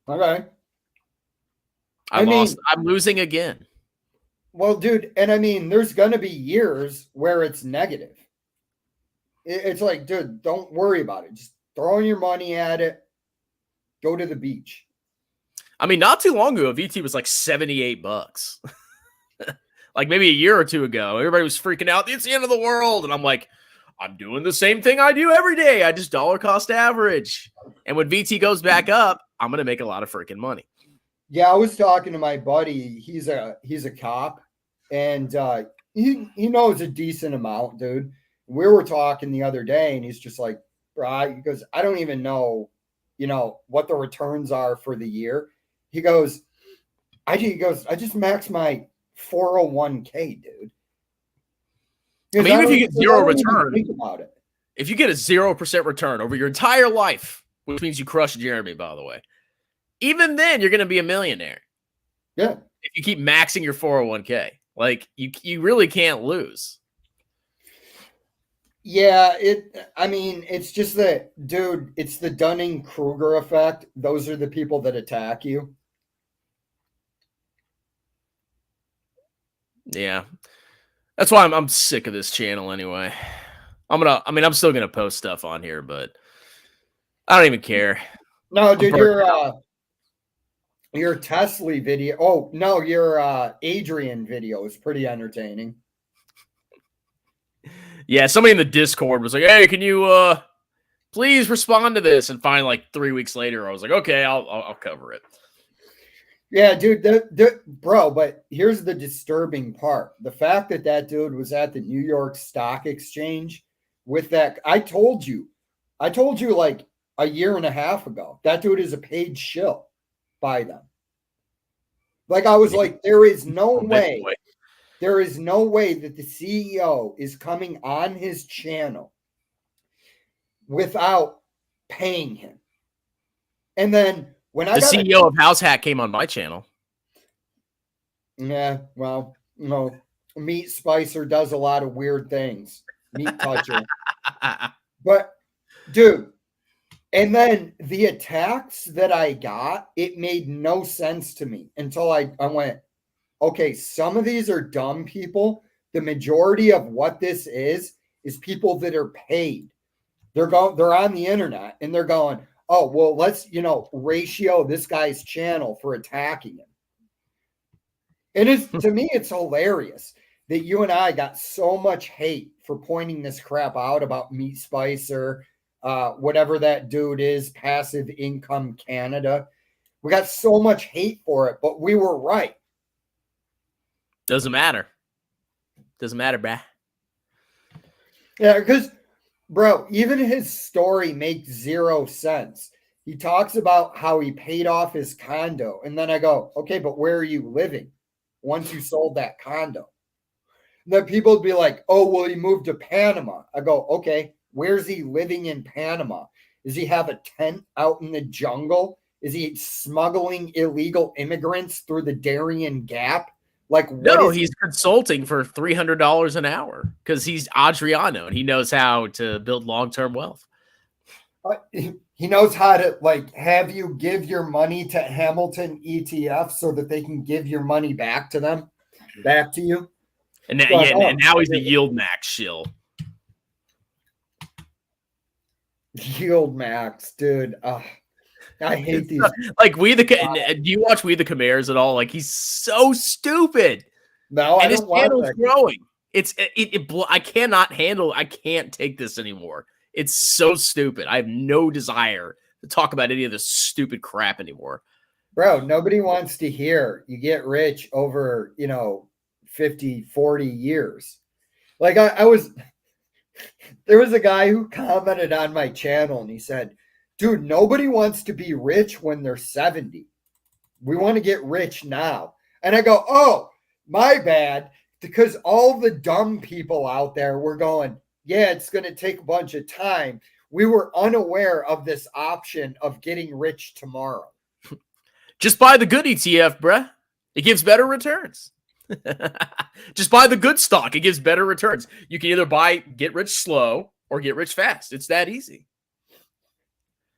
[SPEAKER 3] Okay.
[SPEAKER 5] I'm losing again.
[SPEAKER 3] Well, dude, and I mean, there's going to be years where it's negative. It's like, dude, don't worry about it. Just throw your money at it. Go to the beach.
[SPEAKER 5] I mean, not too long ago, VT was like $78. Like maybe a year or two ago, everybody was freaking out. It's the end of the world. And I'm like, I'm doing the same thing I do every day. I just dollar cost average. And when VT goes back up, I'm going to make a lot of freaking money.
[SPEAKER 3] Yeah, I was talking to my buddy. He's a cop, and he knows a decent amount, dude. We were talking the other day, and he's just like, right? He goes, I don't even know, what the returns are for the year. He goes, I just maxed my 401k, dude.
[SPEAKER 5] I mean, even if you get zero return,
[SPEAKER 3] think about it.
[SPEAKER 5] If you get a 0% return over your entire life, which means you crushed Jeremy, by the way, even then you're going to be a millionaire.
[SPEAKER 3] Yeah.
[SPEAKER 5] If you keep maxing your 401k, like you really can't lose.
[SPEAKER 3] Yeah, it's just that, dude, it's the Dunning-Kruger effect. Those are the people that attack you.
[SPEAKER 5] Yeah. That's why I'm sick of this channel anyway. I'm still gonna post stuff on here, but I don't even care.
[SPEAKER 3] No, dude, your Tesla video. Oh no, your Adrian video is pretty entertaining.
[SPEAKER 5] Yeah, somebody in the Discord was like, "Hey, can you please respond to this?" And finally, like 3 weeks later, I was like, "Okay, I'll cover it."
[SPEAKER 3] Yeah, dude, bro. But here's the disturbing part: the fact that dude was at the New York Stock Exchange with that. I told you like a year and a half ago. That dude is a paid shill by them. Like I was like, there is no way. There is no way that the CEO is coming on his channel without paying him. And then when
[SPEAKER 5] the CEO of House Hack came on my channel.
[SPEAKER 3] Yeah, well, no. Meat Spicer does a lot of weird things. Meat Toucher. But, dude, and then the attacks that I got, it made no sense to me until I went, okay, some of these are dumb people. The majority of what this is people that are paid. They're on the internet and they're going, oh, well, let's, ratio this guy's channel for attacking him. And it's, to me, it's hilarious that you and I got so much hate for pointing this crap out about Meat Spicer, whatever that dude is, Passive Income Canada. We got so much hate for it, but we were right.
[SPEAKER 5] Doesn't matter. Doesn't matter, bruh.
[SPEAKER 3] Yeah, because, bro, even his story makes zero sense. He talks about how he paid off his condo. And then I go, okay, but where are you living once you sold that condo? And then people would be like, oh, well, he moved to Panama. I go, okay, where's he living in Panama? Does he have a tent out in the jungle? Is he smuggling illegal immigrants through the Darien Gap? Like,
[SPEAKER 5] no, he's consulting for $300 an hour because he's Adriano and he knows how to build long-term wealth.
[SPEAKER 3] He knows how to have you give your money to Hamilton ETF so that they can give your money back to you.
[SPEAKER 5] And, and now he's a yield max shill.
[SPEAKER 3] Yield max, dude. I hate these.
[SPEAKER 5] Like do you watch We the Khmers at all? Like he's so stupid.
[SPEAKER 3] No,
[SPEAKER 5] and his channel's growing. I cannot handle. I can't take this anymore. It's so stupid. I have no desire to talk about any of this stupid crap anymore.
[SPEAKER 3] Bro, nobody wants to hear you get rich over, 50, 40 years. Like there was a guy who commented on my channel and he said, dude, nobody wants to be rich when they're 70. We want to get rich now. And I go, oh, my bad. Because all the dumb people out there were going, yeah, it's going to take a bunch of time. We were unaware of this option of getting rich tomorrow.
[SPEAKER 5] Just buy the good ETF, bruh. It gives better returns. Just buy the good stock. It gives better returns. You can either get rich slow or get rich fast. It's that easy.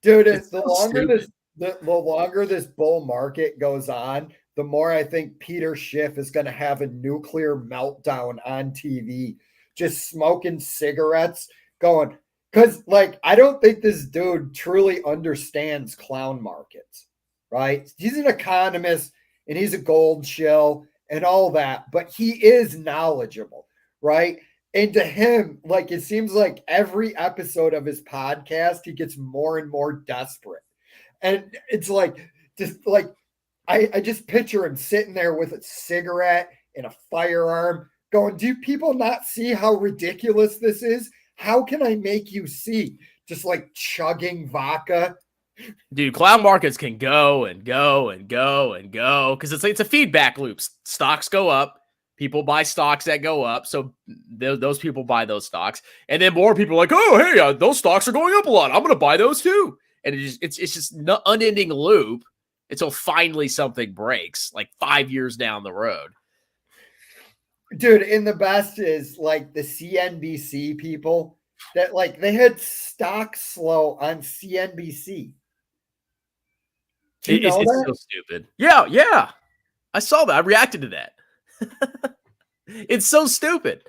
[SPEAKER 3] Dude, the longer this bull market goes on, the more I think Peter Schiff is going to have a nuclear meltdown on TV, just smoking cigarettes, going, because I don't think this dude truly understands clown markets, right? He's an economist and he's a gold shill and all that, but he is knowledgeable, right? And to him, it seems like every episode of his podcast, he gets more and more desperate. And it's I just picture him sitting there with a cigarette and a firearm going, do people not see how ridiculous this is? How can I make you see? Just chugging vodka.
[SPEAKER 5] Dude, clown markets can go and go and go and go because it's a feedback loop. Stocks go up. People buy stocks that go up, so those people buy those stocks, and then more people are like, "Oh, hey, those stocks are going up a lot. I'm going to buy those too." And it's just an unending loop until finally something breaks, 5 years down the road.
[SPEAKER 3] Dude, and the best is the CNBC people that they had stock slow on CNBC.
[SPEAKER 5] It's so stupid. Yeah, I saw that. I reacted to that. It's so stupid.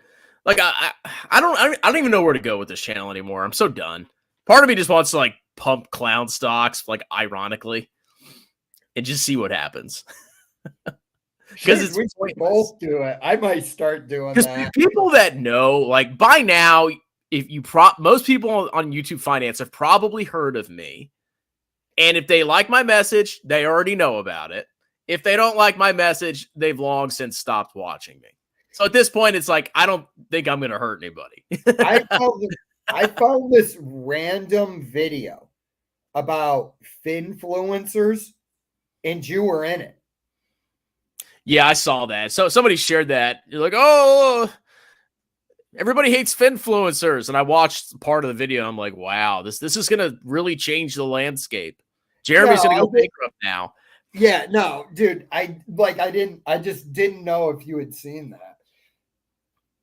[SPEAKER 5] I don't even know where to go with this channel anymore. I'm so done. Part of me just wants to pump clown stocks ironically and just see what happens. Because
[SPEAKER 3] we both do it. I might start doing that.
[SPEAKER 5] Because people that know, by now, if you most people on YouTube Finance have probably heard of me, and if they like my message, they already know about it. If they don't like my message, they've long since stopped watching me. So at this point, it's I don't think I'm going to hurt anybody.
[SPEAKER 3] I found this random video about finfluencers, and you were in it.
[SPEAKER 5] Yeah, I saw that. So somebody shared that. You're like, oh, everybody hates finfluencers. And I watched part of the video. And I'm like, wow, this is going to really change the landscape. Jeremy's going to go bankrupt now.
[SPEAKER 3] Yeah, no, dude, I just didn't know if you had seen that.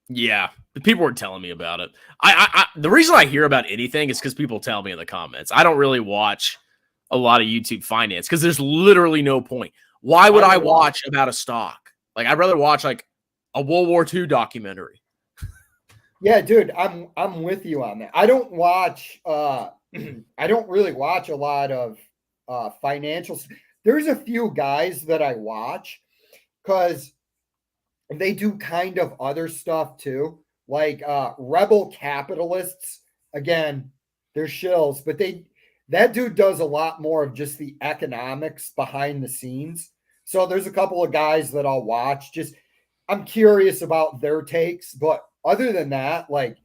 [SPEAKER 5] Yeah, the people were telling me about it. I the reason I hear about anything is because people tell me in the comments. I don't really watch a lot of YouTube finance because there's literally no point. Why would I watch about a stock? Like, I'd rather watch like a World War II documentary.
[SPEAKER 3] Yeah, dude, I'm with you on that. I don't watch I don't really watch a lot of financials. There's a few guys that I watch because they do kind of other stuff too. Like Rebel Capitalists, again, they're shills, but that dude does a lot more of just the economics behind the scenes. So there's a couple of guys that I'll watch. Just I'm curious about their takes, but other than that, like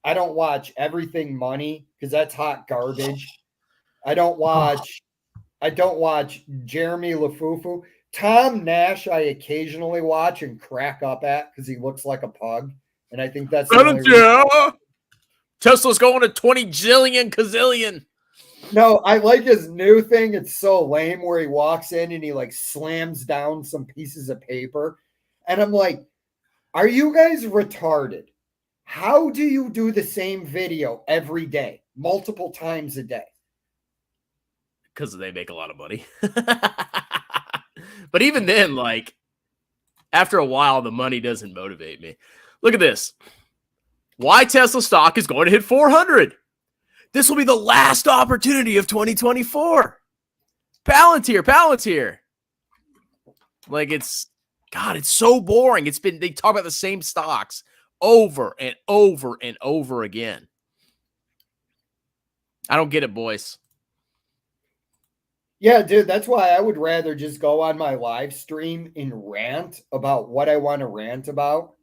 [SPEAKER 3] I don't watch Everything Money because that's hot garbage. I don't watch Jeremy LaFufu. Tom Nash, I occasionally watch and crack up at because he looks like a pug. And I think that's the only reason.
[SPEAKER 5] Tesla's going to 20 jillion gazillion.
[SPEAKER 3] No, I like his new thing. It's so lame where he walks in and he like slams down some pieces of paper. And I'm like, are you guys retarded? How do you do the same video every day, multiple times a day?
[SPEAKER 5] Because they make a lot of money. But even then, like, after a while, the money doesn't motivate me. Look at this. Why Tesla stock is going to hit 400. This will be the last opportunity of 2024. Palantir. Like, it's so boring. They talk about the same stocks over and over and over again. I don't get it, boys.
[SPEAKER 3] Yeah, dude, that's why I would rather just go on my live stream and rant about what I want to rant about.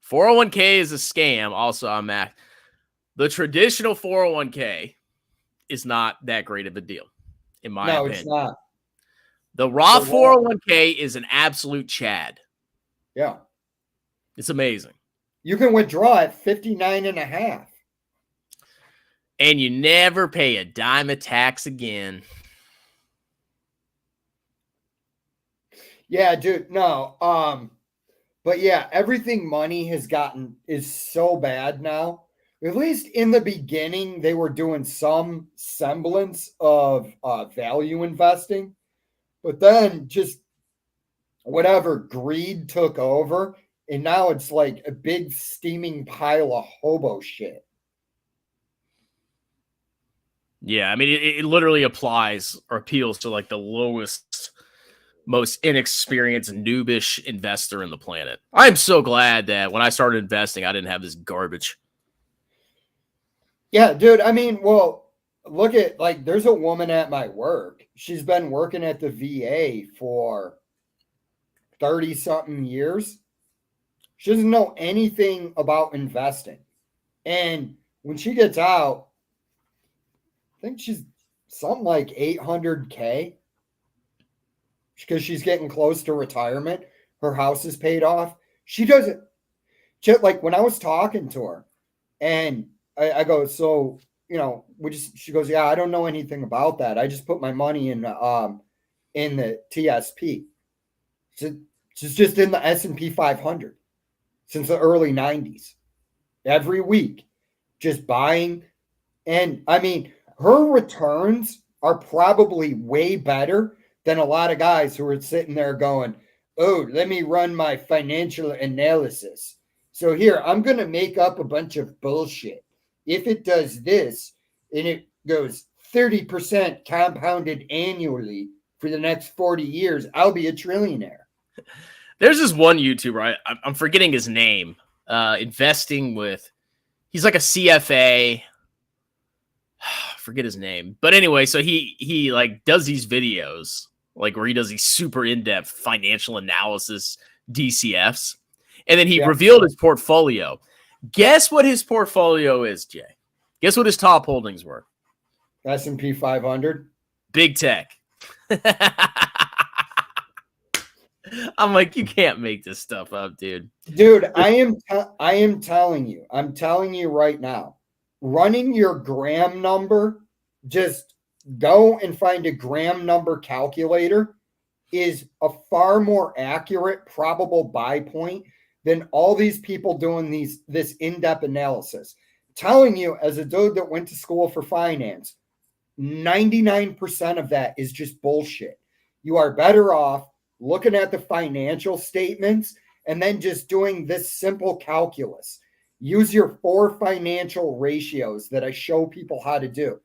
[SPEAKER 5] 401k is a scam. Also, I'm at the traditional 401k is not that great of a deal, in my opinion. No,
[SPEAKER 3] it's not.
[SPEAKER 5] The Roth 401k is an absolute chad.
[SPEAKER 3] Yeah.
[SPEAKER 5] It's amazing.
[SPEAKER 3] You can withdraw at 59.5.
[SPEAKER 5] And you never pay a dime of tax again.
[SPEAKER 3] Yeah, dude. No. But yeah, Everything Money is so bad now. At least in the beginning, they were doing some semblance of value investing. But then just whatever greed took over. And now it's like a big steaming pile of hobo shit.
[SPEAKER 5] Yeah, I mean, it literally applies or appeals to like the lowest, most inexperienced, noobish investor in the planet. I'm so glad that when I started investing, I didn't have this garbage.
[SPEAKER 3] Yeah, dude. I mean, well, look at like there's a woman at my work. She's been working at the VA for 30-something years. She doesn't know anything about investing. And when she gets out, I think she's something like 800K because she's getting close to retirement. Her house is paid off. She doesn't, like when I was talking to her and I go, so, you know, she goes, yeah, I don't know anything about that. I just put my money in the TSP. She's just in the S&P 500 since the early 90s. Every week, just buying. And I mean, her returns are probably way better than a lot of guys who are sitting there going, oh, let me run my financial analysis. So here, I'm going to make up a bunch of bullshit. If it does this and it goes 30% compounded annually for the next 40 years, I'll be a trillionaire.
[SPEAKER 5] There's this one YouTuber, I'm forgetting his name, investing with, he's like a CFA. Forget his name. But anyway, so he like does these videos like where he does these super in-depth financial analysis DCFs. And then he revealed his portfolio. Guess what his portfolio is, Jay? Guess what his top holdings were?
[SPEAKER 3] S&P 500.
[SPEAKER 5] Big tech. I'm like, you can't make this stuff up, dude.
[SPEAKER 3] Dude, I am telling you. I'm telling you right now. Running your gram number, just go and find a gram number calculator, is a far more accurate probable buy point than all these people doing this in-depth analysis. Telling you, as a dude that went to school for finance, 99% of that is just bullshit. You are better off looking at the financial statements and then just doing this simple calculus. Use your 4 financial ratios that I show people how to do.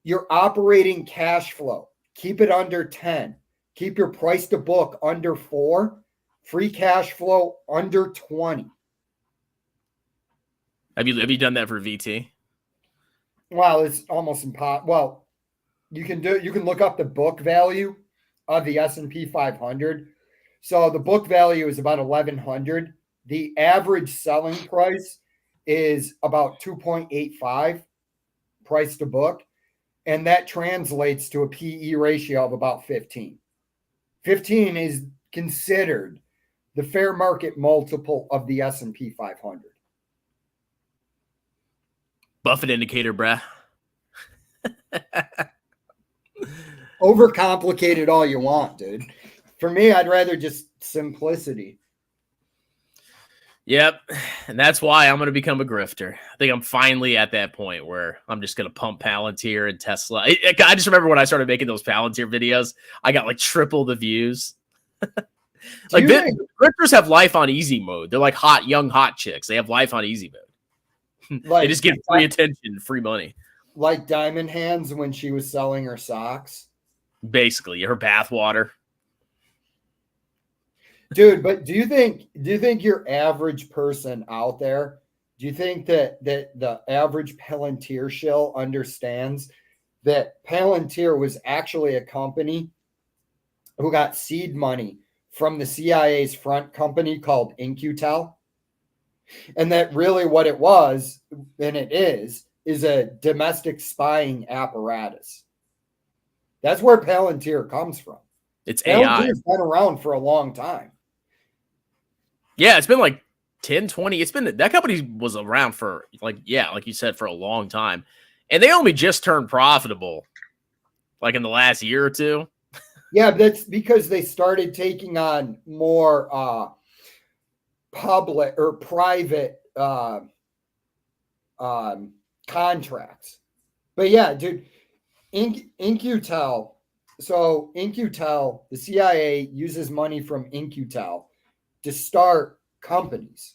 [SPEAKER 3] Your operating cash flow, keep it under 10. Keep your price to book under 4. Free cash flow under 20.
[SPEAKER 5] Have you done that for VT?
[SPEAKER 3] Well, it's almost impossible. Well, you can look up the book value of the S&P 500. So the book value is about 1,100. The average selling price is about 2.85 price to book. And that translates to a PE ratio of about 15. 15 is considered the fair market multiple of the S&P 500.
[SPEAKER 5] Buffett indicator, bruh.
[SPEAKER 3] Overcomplicate it all you want, dude. For me, I'd rather just simplicity.
[SPEAKER 5] Yep. And that's why I'm going to become a grifter. I think I'm finally at that point where I'm just going to pump Palantir and Tesla. I just remember when I started making those Palantir videos, I got like triple the views. Like grifters have life on easy mode. They're like young hot chicks. They have life on easy mode.
[SPEAKER 3] Like,
[SPEAKER 5] they just get free attention, free money.
[SPEAKER 3] Like Diamond Hands when she was selling her socks.
[SPEAKER 5] Basically, her bathwater.
[SPEAKER 3] Dude, but do you think your average person out there, do you think that the average Palantir shill understands that Palantir was actually a company who got seed money from the CIA's front company called In-Q-Tel? And that really what it was, and it is a domestic spying apparatus. That's where Palantir comes from.
[SPEAKER 5] It's AI.
[SPEAKER 3] Palantir's been around for a long time.
[SPEAKER 5] Yeah, it's been like 10, 20. That company was around for like you said, for a long time. And they only just turned profitable like in the last year or two.
[SPEAKER 3] Yeah, that's because they started taking on more public or private contracts. But yeah, dude, In-Q-Tel. So In-Q-Tel, the CIA uses money from In-Q-Tel to start companies.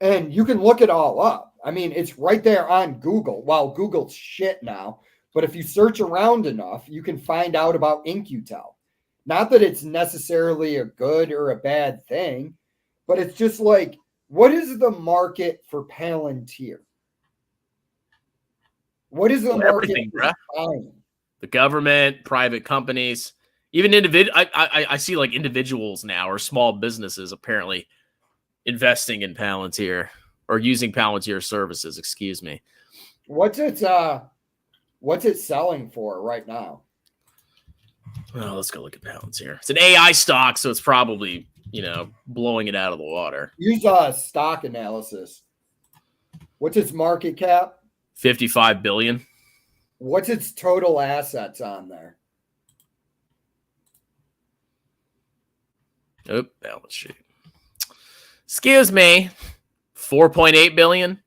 [SPEAKER 3] And you can look it all up. I mean, it's right there on Google. Well, Google's shit now. But if you search around enough, you can find out about In-Q-Tel. Not that it's necessarily a good or a bad thing, but it's just like, what is the market for Palantir? What is the market for buying?
[SPEAKER 5] The government, private companies, even I see like individuals now or small businesses apparently investing in Palantir or using Palantir services. Excuse me.
[SPEAKER 3] What's it selling for right now?
[SPEAKER 5] Well, let's go look at Palantir. It's an AI stock, so it's probably blowing it out of the water.
[SPEAKER 3] Use stock analysis. What's its market cap?
[SPEAKER 5] 55 billion.
[SPEAKER 3] What's its total assets on there?
[SPEAKER 5] Oh, balance sheet. Excuse me. 4.8 billion.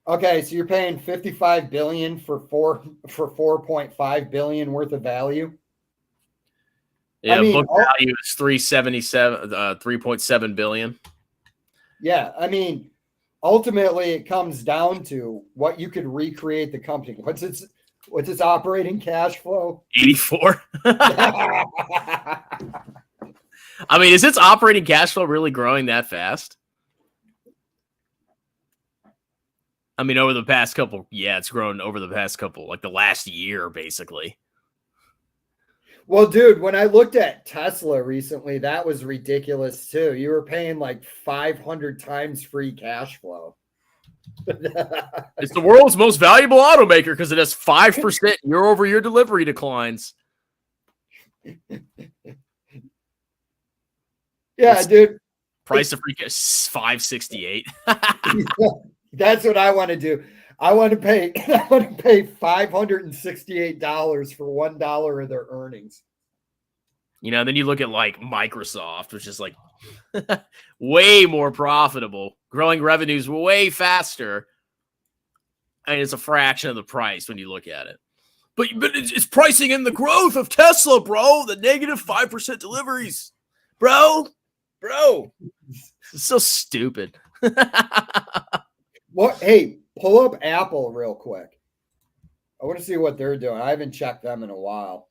[SPEAKER 3] Okay, so you're paying 55 billion for 4.5 billion worth of value.
[SPEAKER 5] Yeah, book value is 3.7 billion.
[SPEAKER 3] Yeah, I mean, ultimately it comes down to what you could recreate the company. What's its operating cash flow?
[SPEAKER 5] 84. I mean, is its operating cash flow really growing that fast? I mean, over the past couple, it's grown over the past couple, like the last year, basically.
[SPEAKER 3] Well, dude, when I looked at Tesla recently, that was ridiculous too. You were paying like 500 times free cash flow.
[SPEAKER 5] It's the world's most valuable automaker because it has 5% year-over-year delivery declines.
[SPEAKER 3] Yeah, dude.
[SPEAKER 5] Price of free cash, $5.68.
[SPEAKER 3] That's what I want to do. I want to pay $568 for $1 of their earnings.
[SPEAKER 5] Then you look at like Microsoft, which is like Way more profitable, growing revenues way faster, and it's a fraction of the price when you look at it. But it's pricing in the growth of Tesla, bro. The negative 5% deliveries, bro. It's so stupid.
[SPEAKER 3] What? Hey, pull up Apple real quick. I want to see what they're doing. I haven't checked them in a while.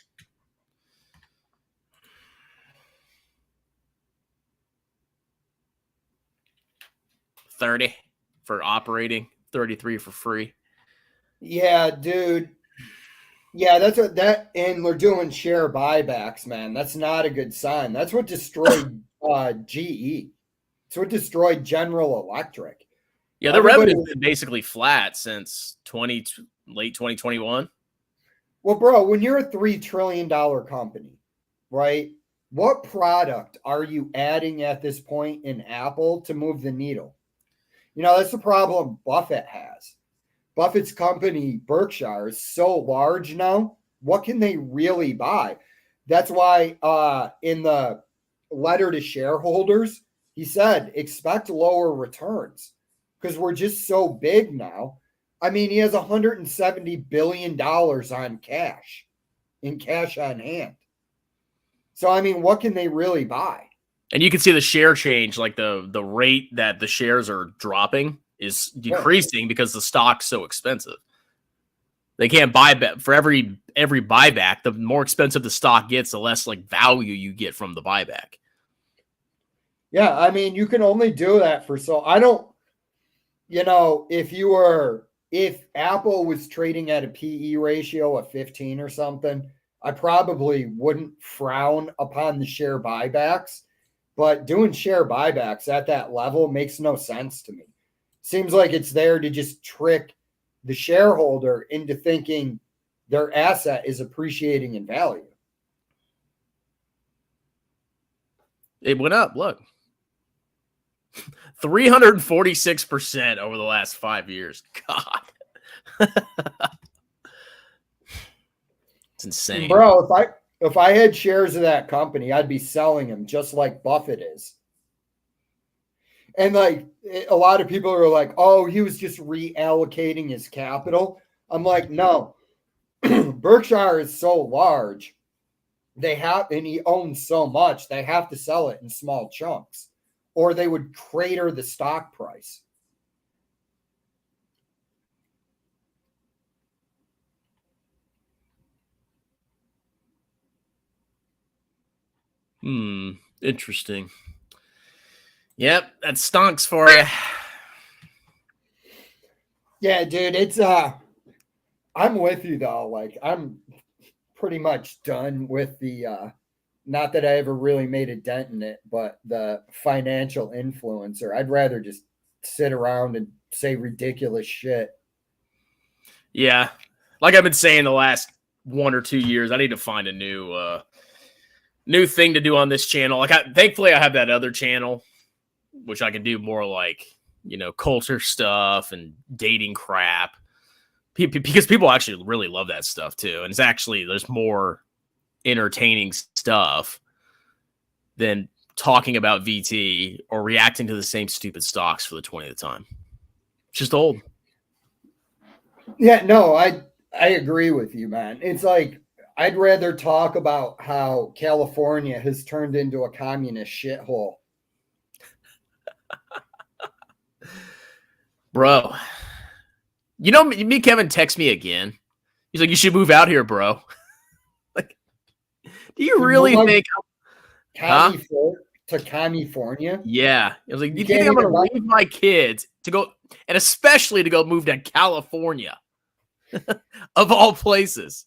[SPEAKER 5] $30 for operating, $33 for free.
[SPEAKER 3] Yeah, dude. Yeah, that's what that, and we're doing share buybacks, man. That's not a good sign. That's what destroyed GE. It's what destroyed General Electric.
[SPEAKER 5] Yeah, the revenue's been basically flat since late 2021.
[SPEAKER 3] Well, bro, when you're a $3 trillion company, right? What product are you adding at this point in Apple to move the needle? You know, that's the problem Buffett has. Buffett's company, Berkshire, is so large now. What can they really buy? That's why in the letter to shareholders, he said, expect lower returns because we're just so big now. I mean, he has $170 billion on cash, in cash on hand. So, I mean, what can they really buy?
[SPEAKER 5] And you can see the share change, like the rate that the shares are dropping is decreasing because the stock's so expensive. They can't buy back for every buyback. The more expensive the stock gets, the less like value you get from the buyback.
[SPEAKER 3] Yeah, I mean, you can only do that for so. I don't, you know, if Apple was trading at a PE ratio of 15 or something, I probably wouldn't frown upon the share buybacks. But doing share buybacks at that level makes no sense to me. Seems like it's there to just trick the shareholder into thinking their asset is appreciating in value.
[SPEAKER 5] It went up. Look, 346% over the last 5 years. God, it's insane,
[SPEAKER 3] bro. If I had shares of that company, I'd be selling them just like Buffett is. And like a lot of people are like, oh, he was just reallocating his capital. I'm like, no, Berkshire is so large. And he owns so much, they have to sell it in small chunks or they would crater the stock price.
[SPEAKER 5] Interesting. Yep, that stonks for you.
[SPEAKER 3] Yeah, dude, it's I'm with you though. Like I'm pretty much done with the not that I ever really made a dent in it, but the financial influencer. I'd rather just sit around and say ridiculous shit.
[SPEAKER 5] Yeah. Like I've been saying the last 1 or 2 years, I need to find a new thing to do on this channel. Like thankfully I have that other channel which I can do more like, you know, culture stuff and dating crap. Because people actually really love that stuff too. And it's actually, there's more entertaining stuff than talking about VT or reacting to the same stupid stocks for the 20th time. It's just old.
[SPEAKER 3] Yeah, no, I agree with you, man. It's like, I'd rather talk about how California has turned into a communist shithole.
[SPEAKER 5] Bro, you know, me, Kevin text me again. He's like, you should move out here, bro. Like, do you really think
[SPEAKER 3] to California?
[SPEAKER 5] Yeah. I was like, you think I'm going to leave my kids to go, and especially to go move to California of all places?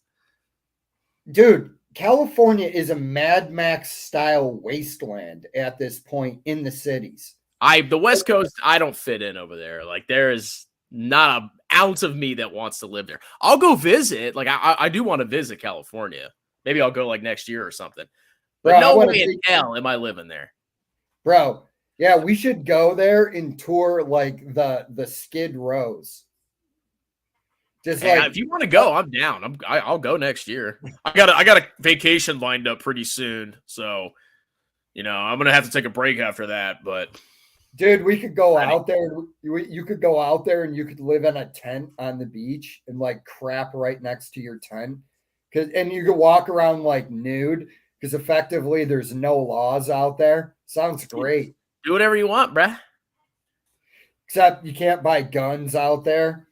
[SPEAKER 3] Dude, California is a Mad Max style wasteland at this point in the cities.
[SPEAKER 5] The West Coast, I don't fit in over there. Like there is not an ounce of me that wants to live there. I'll go visit. Like I do want to visit California. Maybe I'll go like next year or something. But bro, no way in hell am I living there.
[SPEAKER 3] Bro, yeah, we should go there and tour like the Skid Rows.
[SPEAKER 5] Just hey, like if you want to go, I'm down. I'll go next year. I got a vacation lined up pretty soon, so I'm gonna have to take a break after that. But
[SPEAKER 3] dude, we could go out there. You could go out there and you could live in a tent on the beach and like crap right next to your tent, and you could walk around like nude because effectively there's no laws out there. Sounds great.
[SPEAKER 5] Do whatever you want, bruh.
[SPEAKER 3] Except you can't buy guns out there.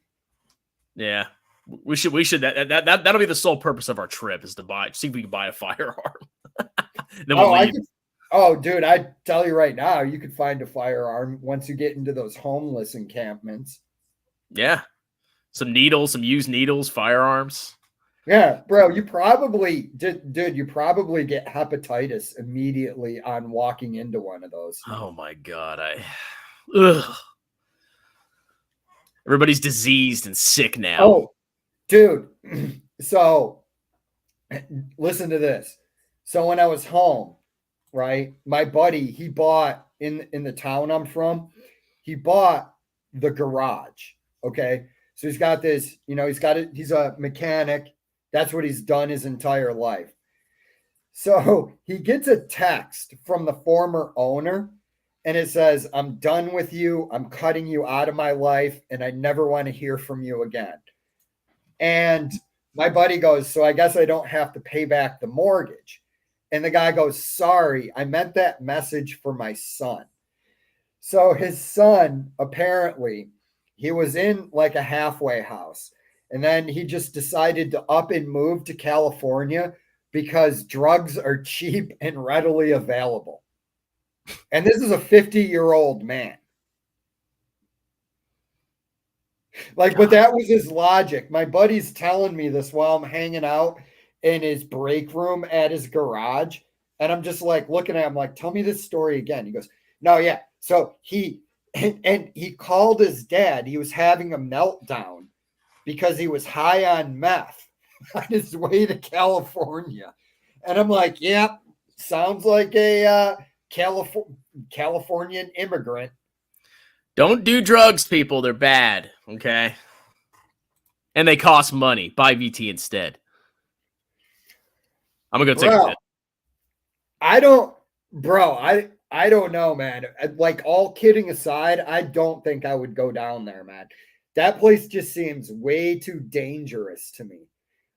[SPEAKER 5] Yeah, we should. That'll be the sole purpose of our trip is to see if we can buy a firearm. Then we'll leave.
[SPEAKER 3] Dude, I tell you right now, you could find a firearm once you get into those homeless encampments.
[SPEAKER 5] Yeah, some needles, some used needles, firearms.
[SPEAKER 3] Yeah, bro, you probably get hepatitis immediately on walking into one of those.
[SPEAKER 5] Oh my god, ugh. Everybody's diseased and sick now.
[SPEAKER 3] Oh, dude. So listen to this. So when I was home, right, my buddy, he bought in the town I'm from, he bought the garage. Okay. So he's got this, he's a mechanic. That's what he's done his entire life. So he gets a text from the former owner and it says, "I'm done with you. I'm cutting you out of my life and I never want to hear from you again." And my buddy goes, "So I guess I don't have to pay back the mortgage." And the guy goes, "Sorry, I meant that message for my son." So his son, apparently, he was in like a halfway house. And then he just decided to up and move to California because drugs are cheap and readily available. And this is a 50-year-old man. Like, but that was his logic. My buddy's telling me this while I'm hanging out in his break room at his garage. And I'm just like looking at him like, "Tell me this story again." He goes, "No, yeah." So he called his dad. He was having a meltdown because he was high on meth on his way to California. And I'm like, "Yeah, sounds like a Californian immigrant."
[SPEAKER 5] Don't do drugs, people. They're bad. Okay. And they cost money. Buy VT instead. I'm going to go take a bit.
[SPEAKER 3] I don't know, man. Like, all kidding aside, I don't think I would go down there, man. That place just seems way too dangerous to me.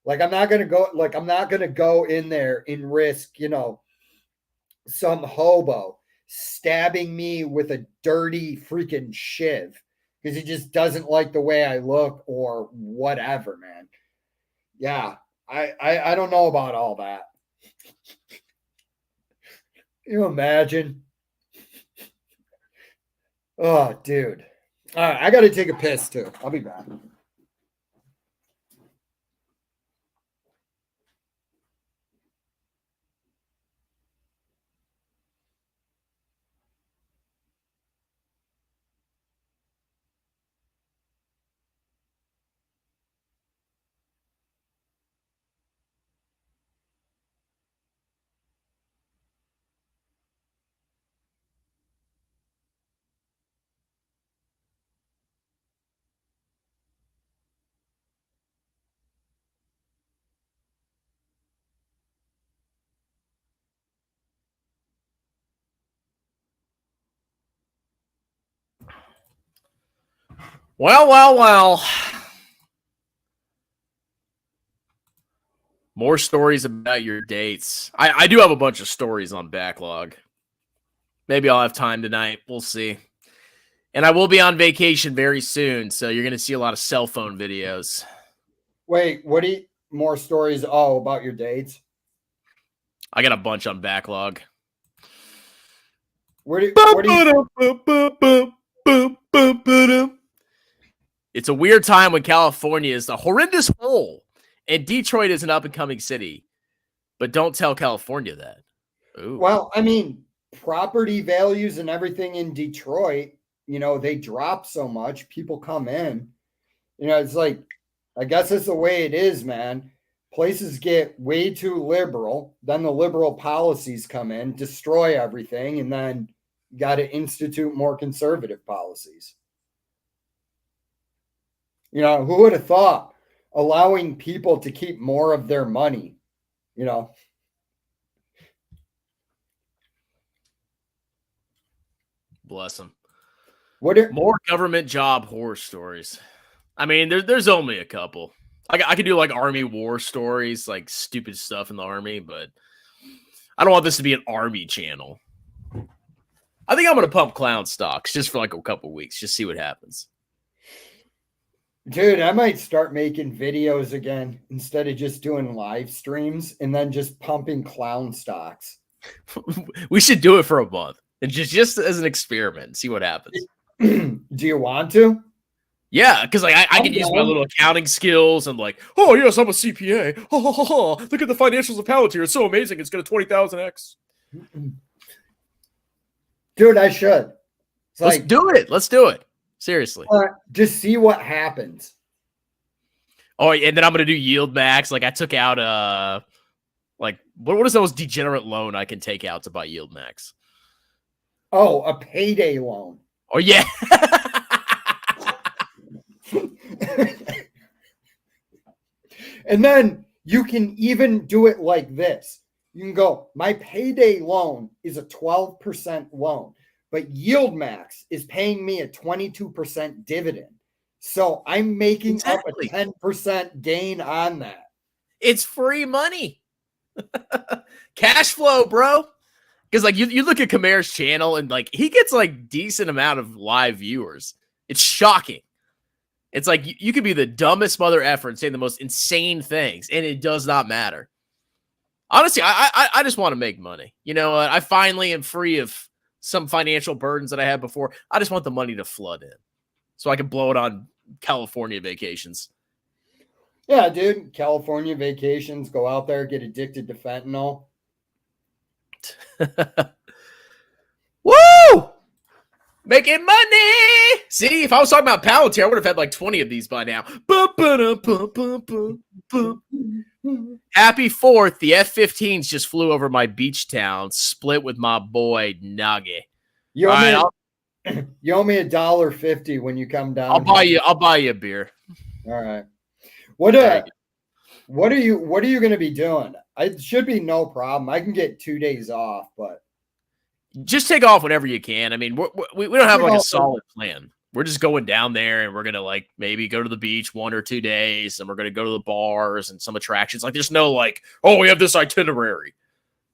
[SPEAKER 3] Like, I'm not going to go in there and risk, some hobo stabbing me with a dirty freaking shiv because he just doesn't like the way I look or whatever, man. Yeah, I don't know about all that. You imagine? Oh, dude. All right, I got to take a piss too. I'll be back.
[SPEAKER 5] Well. More stories about your dates. I do have a bunch of stories on backlog. Maybe I'll have time tonight. We'll see. And I will be on vacation very soon, so you're going to see a lot of cell phone videos.
[SPEAKER 3] Wait, more stories? Oh, about your dates?
[SPEAKER 5] I got a bunch on backlog. It's a weird time when California is a horrendous hole and Detroit is an up-and-coming city. But don't tell California that. Ooh.
[SPEAKER 3] Well, I mean, property values and everything in Detroit, they drop so much. People come in. It's like, I guess it's the way it is, man. Places get way too liberal. Then the liberal policies come in, destroy everything, and then you got to institute more conservative policies. Who would have thought allowing people to keep more of their money,
[SPEAKER 5] Bless him.
[SPEAKER 3] What are
[SPEAKER 5] More government job horror stories. I mean, there's only a couple. I could do like army war stories, like stupid stuff in the army, but I don't want this to be an army channel. I think I'm gonna pump clown stocks just for like a couple weeks, just see what happens.
[SPEAKER 3] Dude, I might start making videos again instead of just doing live streams and then just pumping clown stocks.
[SPEAKER 5] We should do it for a month and just as an experiment, see what happens.
[SPEAKER 3] Do you want to?
[SPEAKER 5] Yeah, because like I can use my
[SPEAKER 3] down.
[SPEAKER 5] little accounting skills and like, oh yes, I'm a CPA. Oh, look at the financials of Palantir. It's so amazing. It's got a 20,000x.
[SPEAKER 3] Dude, I should. It's
[SPEAKER 5] Let's do it. Let's do it. Seriously.
[SPEAKER 3] Just see what happens.
[SPEAKER 5] Oh, and then I'm gonna do yield max. Like I took out like what is the most degenerate loan I can take out to buy yield max?
[SPEAKER 3] Oh, a payday loan.
[SPEAKER 5] Oh yeah.
[SPEAKER 3] And then you can even do it like this. You can go, my payday loan is a 12% loan, but yield max is paying me a 22% dividend. So I'm making up a 10% gain on that.
[SPEAKER 5] It's free money. Cash flow, bro. Because like you look at Kamer's channel and like he gets like decent amount of live viewers. It's shocking. It's like you could be the dumbest mother effer and say the most insane things, and it does not matter. Honestly, I just want to make money. You know, I finally am free of some financial burdens that I had before. I just want the money to flood in so I can blow it on California vacations.
[SPEAKER 3] Yeah, dude. California vacations, go out there, get addicted to fentanyl.
[SPEAKER 5] Woo! Making money! See, if I was talking about Palantir, I would have had like 20 of these by now. Happy 4th. The F-15s just flew over my beach town, split with my boy Naugy.
[SPEAKER 3] You owe me $1.50 when you come down.
[SPEAKER 5] I'll buy you a beer.
[SPEAKER 3] All right. What are you going to be doing? It should be no problem. I can get 2 days off, but
[SPEAKER 5] just take off whenever you can. I mean, we don't have like a solid plan. We're just going down there and we're going to like maybe go to the beach 1 or 2 days and we're going to go to the bars and some attractions. Like there's no like, oh, we have this itinerary.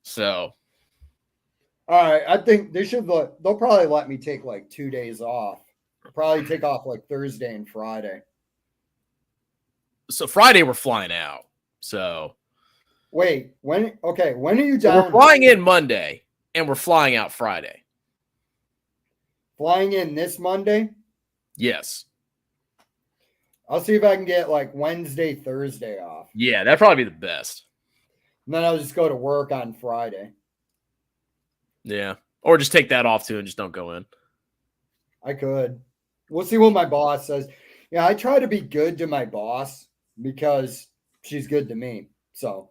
[SPEAKER 5] So.
[SPEAKER 3] All right. I think they'll probably let me take like 2 days off. I'll probably take off like Thursday and Friday.
[SPEAKER 5] So Friday we're flying out. So.
[SPEAKER 3] Wait, when are you down?
[SPEAKER 5] We're flying in Monday and we're flying out Friday.
[SPEAKER 3] Flying in this Monday?
[SPEAKER 5] Yes.
[SPEAKER 3] I'll see if I can get like Wednesday, Thursday off.
[SPEAKER 5] Yeah, that'd probably be the best.
[SPEAKER 3] And then I'll just go to work on Friday.
[SPEAKER 5] Yeah. Or just take that off too and just don't go in.
[SPEAKER 3] I could. We'll see what my boss says. Yeah, I try to be good to my boss because she's good to me. So.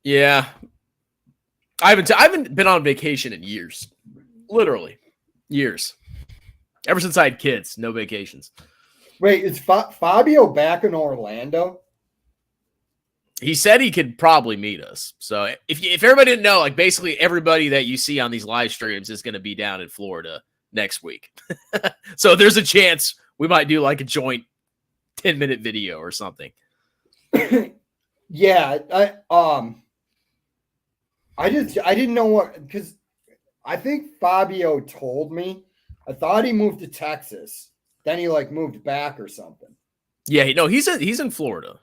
[SPEAKER 5] Yeah. I haven't been on vacation in years. Literally. Years. Ever since I had kids, no vacations.
[SPEAKER 3] Wait, is Fabio back in Orlando?
[SPEAKER 5] He said he could probably meet us. So if everybody didn't know, like basically everybody that you see on these live streams is going to be down in Florida next week. So there's a chance we might do like a joint 10-minute video or something.
[SPEAKER 3] Yeah, I didn't know what, because I think Fabio told me. I thought he moved to Texas. Then he like moved back or something.
[SPEAKER 5] Yeah, no, he's in Florida.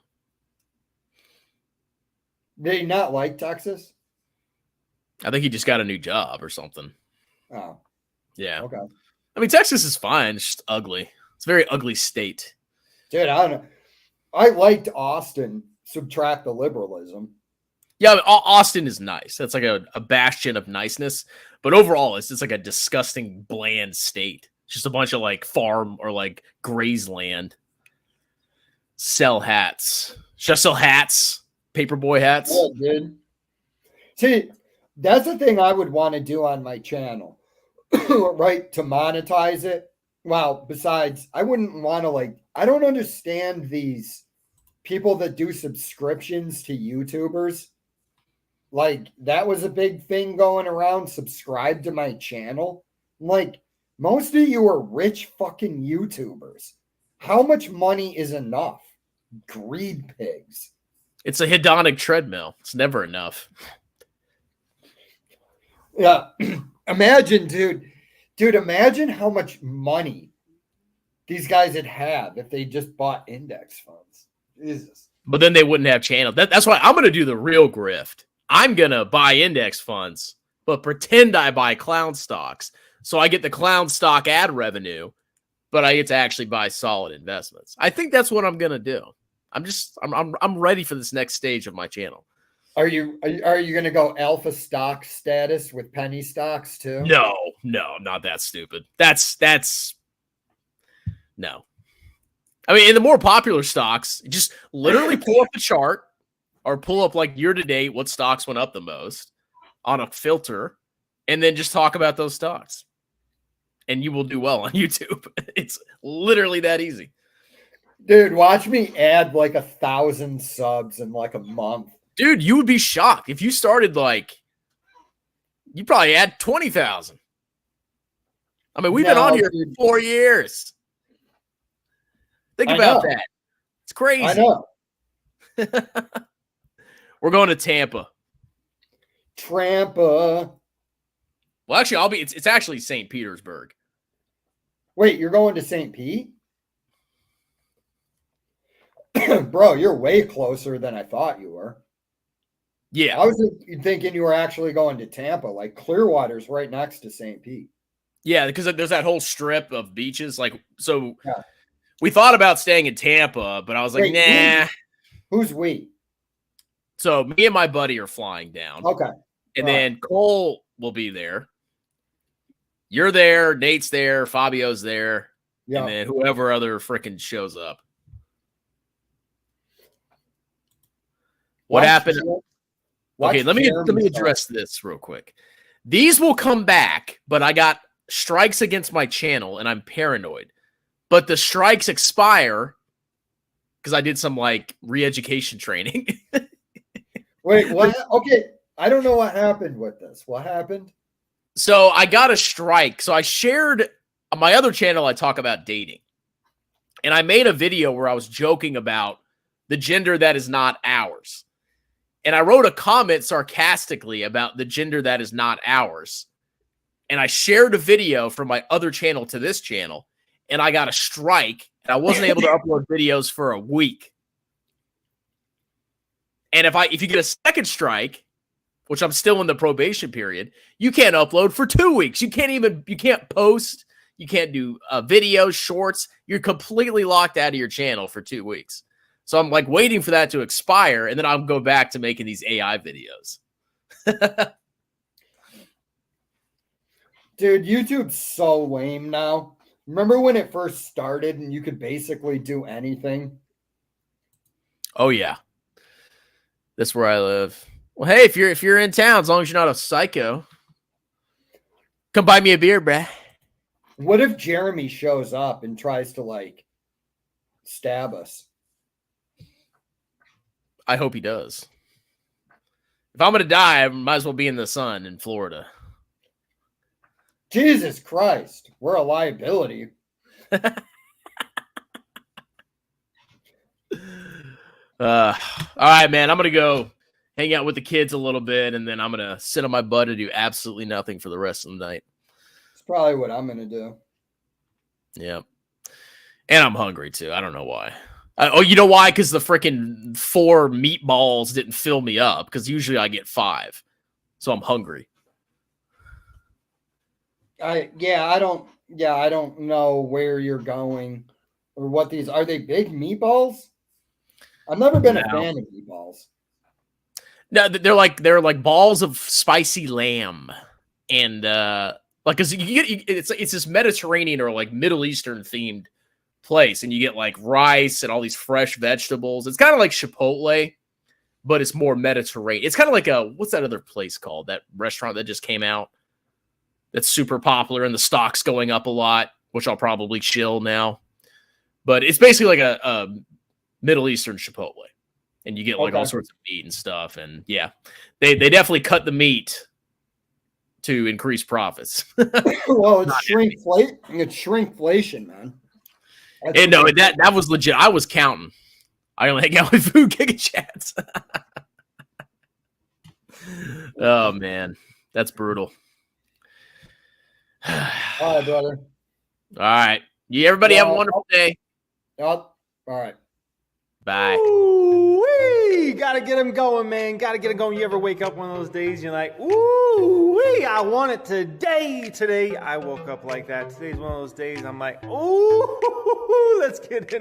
[SPEAKER 3] Did he not like Texas?
[SPEAKER 5] I think he just got a new job or something.
[SPEAKER 3] Oh.
[SPEAKER 5] Yeah.
[SPEAKER 3] Okay.
[SPEAKER 5] I mean, Texas is fine. It's just ugly. It's a very ugly state.
[SPEAKER 3] Dude, I don't know. I liked Austin. Subtract the liberalism.
[SPEAKER 5] Yeah, I mean, Austin is nice. That's like a bastion of niceness. But overall, it's just like a disgusting, bland state. It's just a bunch of like farm or like graze land. Sell hats. Should I sell hats? Paperboy hats?
[SPEAKER 3] Yeah, dude. See, that's the thing I would want to do on my channel, right? To monetize it. Well, besides, I wouldn't want to I don't understand these people that do subscriptions to YouTubers. like that was a big thing going around. Subscribe to my channel. Like, most of you are rich fucking YouTubers. How much money is enough? Greed pigs.
[SPEAKER 5] It's a hedonic treadmill. It's never enough.
[SPEAKER 3] Yeah. Imagine, dude. Dude, imagine how much money these guys would have if they just bought index funds. Jesus.
[SPEAKER 5] But then they wouldn't have channel. That's why I'm going to do the real grift. I'm going to buy index funds, but pretend I buy clown stocks. So I get the clown stock ad revenue, but I get to actually buy solid investments. I think that's what I'm going to do. I'm ready for this next stage of my channel.
[SPEAKER 3] Are you going to go alpha stock status with penny stocks too?
[SPEAKER 5] No, not that stupid. That's no. I mean, in the more popular stocks, just literally pull up the chart or pull up like year to date what stocks went up the most on a filter, and then just talk about those stocks. And you will do well on YouTube. It's literally that easy.
[SPEAKER 3] Dude, watch me add like 1,000 subs in like a month.
[SPEAKER 5] Dude, you would be shocked if you started like, you probably add 20,000. I mean, we've been on here for 4 years. Think about that. It's crazy.
[SPEAKER 3] I know.
[SPEAKER 5] We're going to Tampa.
[SPEAKER 3] Trampa.
[SPEAKER 5] Well, actually, it's actually St. Petersburg.
[SPEAKER 3] Wait, you're going to St. Pete? Bro, you're way closer than I thought you were.
[SPEAKER 5] Yeah.
[SPEAKER 3] I was thinking you were actually going to Tampa. Like, Clearwater's right next to St. Pete.
[SPEAKER 5] Yeah, because there's that whole strip of beaches. Like, so
[SPEAKER 3] Yeah.
[SPEAKER 5] we thought about staying in Tampa, but I was like,
[SPEAKER 3] Wait,
[SPEAKER 5] nah.
[SPEAKER 3] Who's we?
[SPEAKER 5] So me and my buddy are flying down.
[SPEAKER 3] Okay.
[SPEAKER 5] And then Cole will be there. You're there. Nate's there. Fabio's there.
[SPEAKER 3] Yeah.
[SPEAKER 5] And then whoever other freaking shows up. What happened? Okay, let me address this real quick. These will come back, but I got strikes against my channel, and I'm paranoid. But the strikes expire because I did some like re-education training.
[SPEAKER 3] Wait, what? Okay, I don't know what happened with this. What happened?
[SPEAKER 5] So I got a strike. So I shared on my other channel, I talk about dating. And I made a video where I was joking about the gender that is not ours. And I wrote a comment sarcastically about the gender that is not ours. And I shared a video from my other channel to this channel. And I got a strike. And I wasn't able to upload videos for a week. And if you get a second strike, which I'm still in the probation period, you can't upload for 2 weeks. You can't post. You can't do videos, shorts. You're completely locked out of your channel for 2 weeks. So I'm like waiting for that to expire, and then I'll go back to making these AI videos.
[SPEAKER 3] Dude, YouTube's so lame now. Remember when it first started and you could basically do anything?
[SPEAKER 5] Oh yeah. That's where I live. Well, hey, if you're in town, as long as you're not a psycho, come buy me a beer, bruh.
[SPEAKER 3] What if Jeremy shows up and tries to like stab us?
[SPEAKER 5] I hope he does. If I'm gonna die, I might as well be in the sun in Florida.
[SPEAKER 3] Jesus Christ, we're a liability.
[SPEAKER 5] All right, man. I'm gonna go hang out with the kids a little bit, and then I'm gonna sit on my butt and do absolutely nothing for the rest of the night.
[SPEAKER 3] It's probably what I'm gonna do.
[SPEAKER 5] Yeah, and I'm hungry too. I don't know why. Oh, you know why? Because the freaking 4 meatballs didn't fill me up. Because usually I get 5, so I'm hungry.
[SPEAKER 3] I don't know where you're going or what these are. They big meatballs? I've never been a fan of meatballs.
[SPEAKER 5] No, they're like balls of spicy lamb, and like because it's this Mediterranean or like Middle Eastern themed place, and you get like rice and all these fresh vegetables. It's kind of like Chipotle, but it's more Mediterranean. It's kind of like what's that other place called? That restaurant that just came out that's super popular and the stock's going up a lot, which I'll probably chill now. But it's basically like a Middle Eastern Chipotle. and you get like all
[SPEAKER 3] Okay.
[SPEAKER 5] sorts of meat and stuff. And yeah, they definitely cut the meat to increase profits.
[SPEAKER 3] Well, it's shrinkflation, man. That's
[SPEAKER 5] And no,
[SPEAKER 3] what-
[SPEAKER 5] that was legit. I was counting. I only hang out with food giga chats. Oh man, that's brutal.
[SPEAKER 3] All right, brother.
[SPEAKER 5] All right. You everybody have a
[SPEAKER 3] Well,
[SPEAKER 5] wonderful day.
[SPEAKER 3] All right.
[SPEAKER 5] Bye.
[SPEAKER 1] Ooh-wee. Gotta get him going, man. Gotta get him going. You ever wake up one of those days, you're like, ooh-wee, I want it today. Today, I woke up like that. Today's one of those days I'm like, ooh, let's get into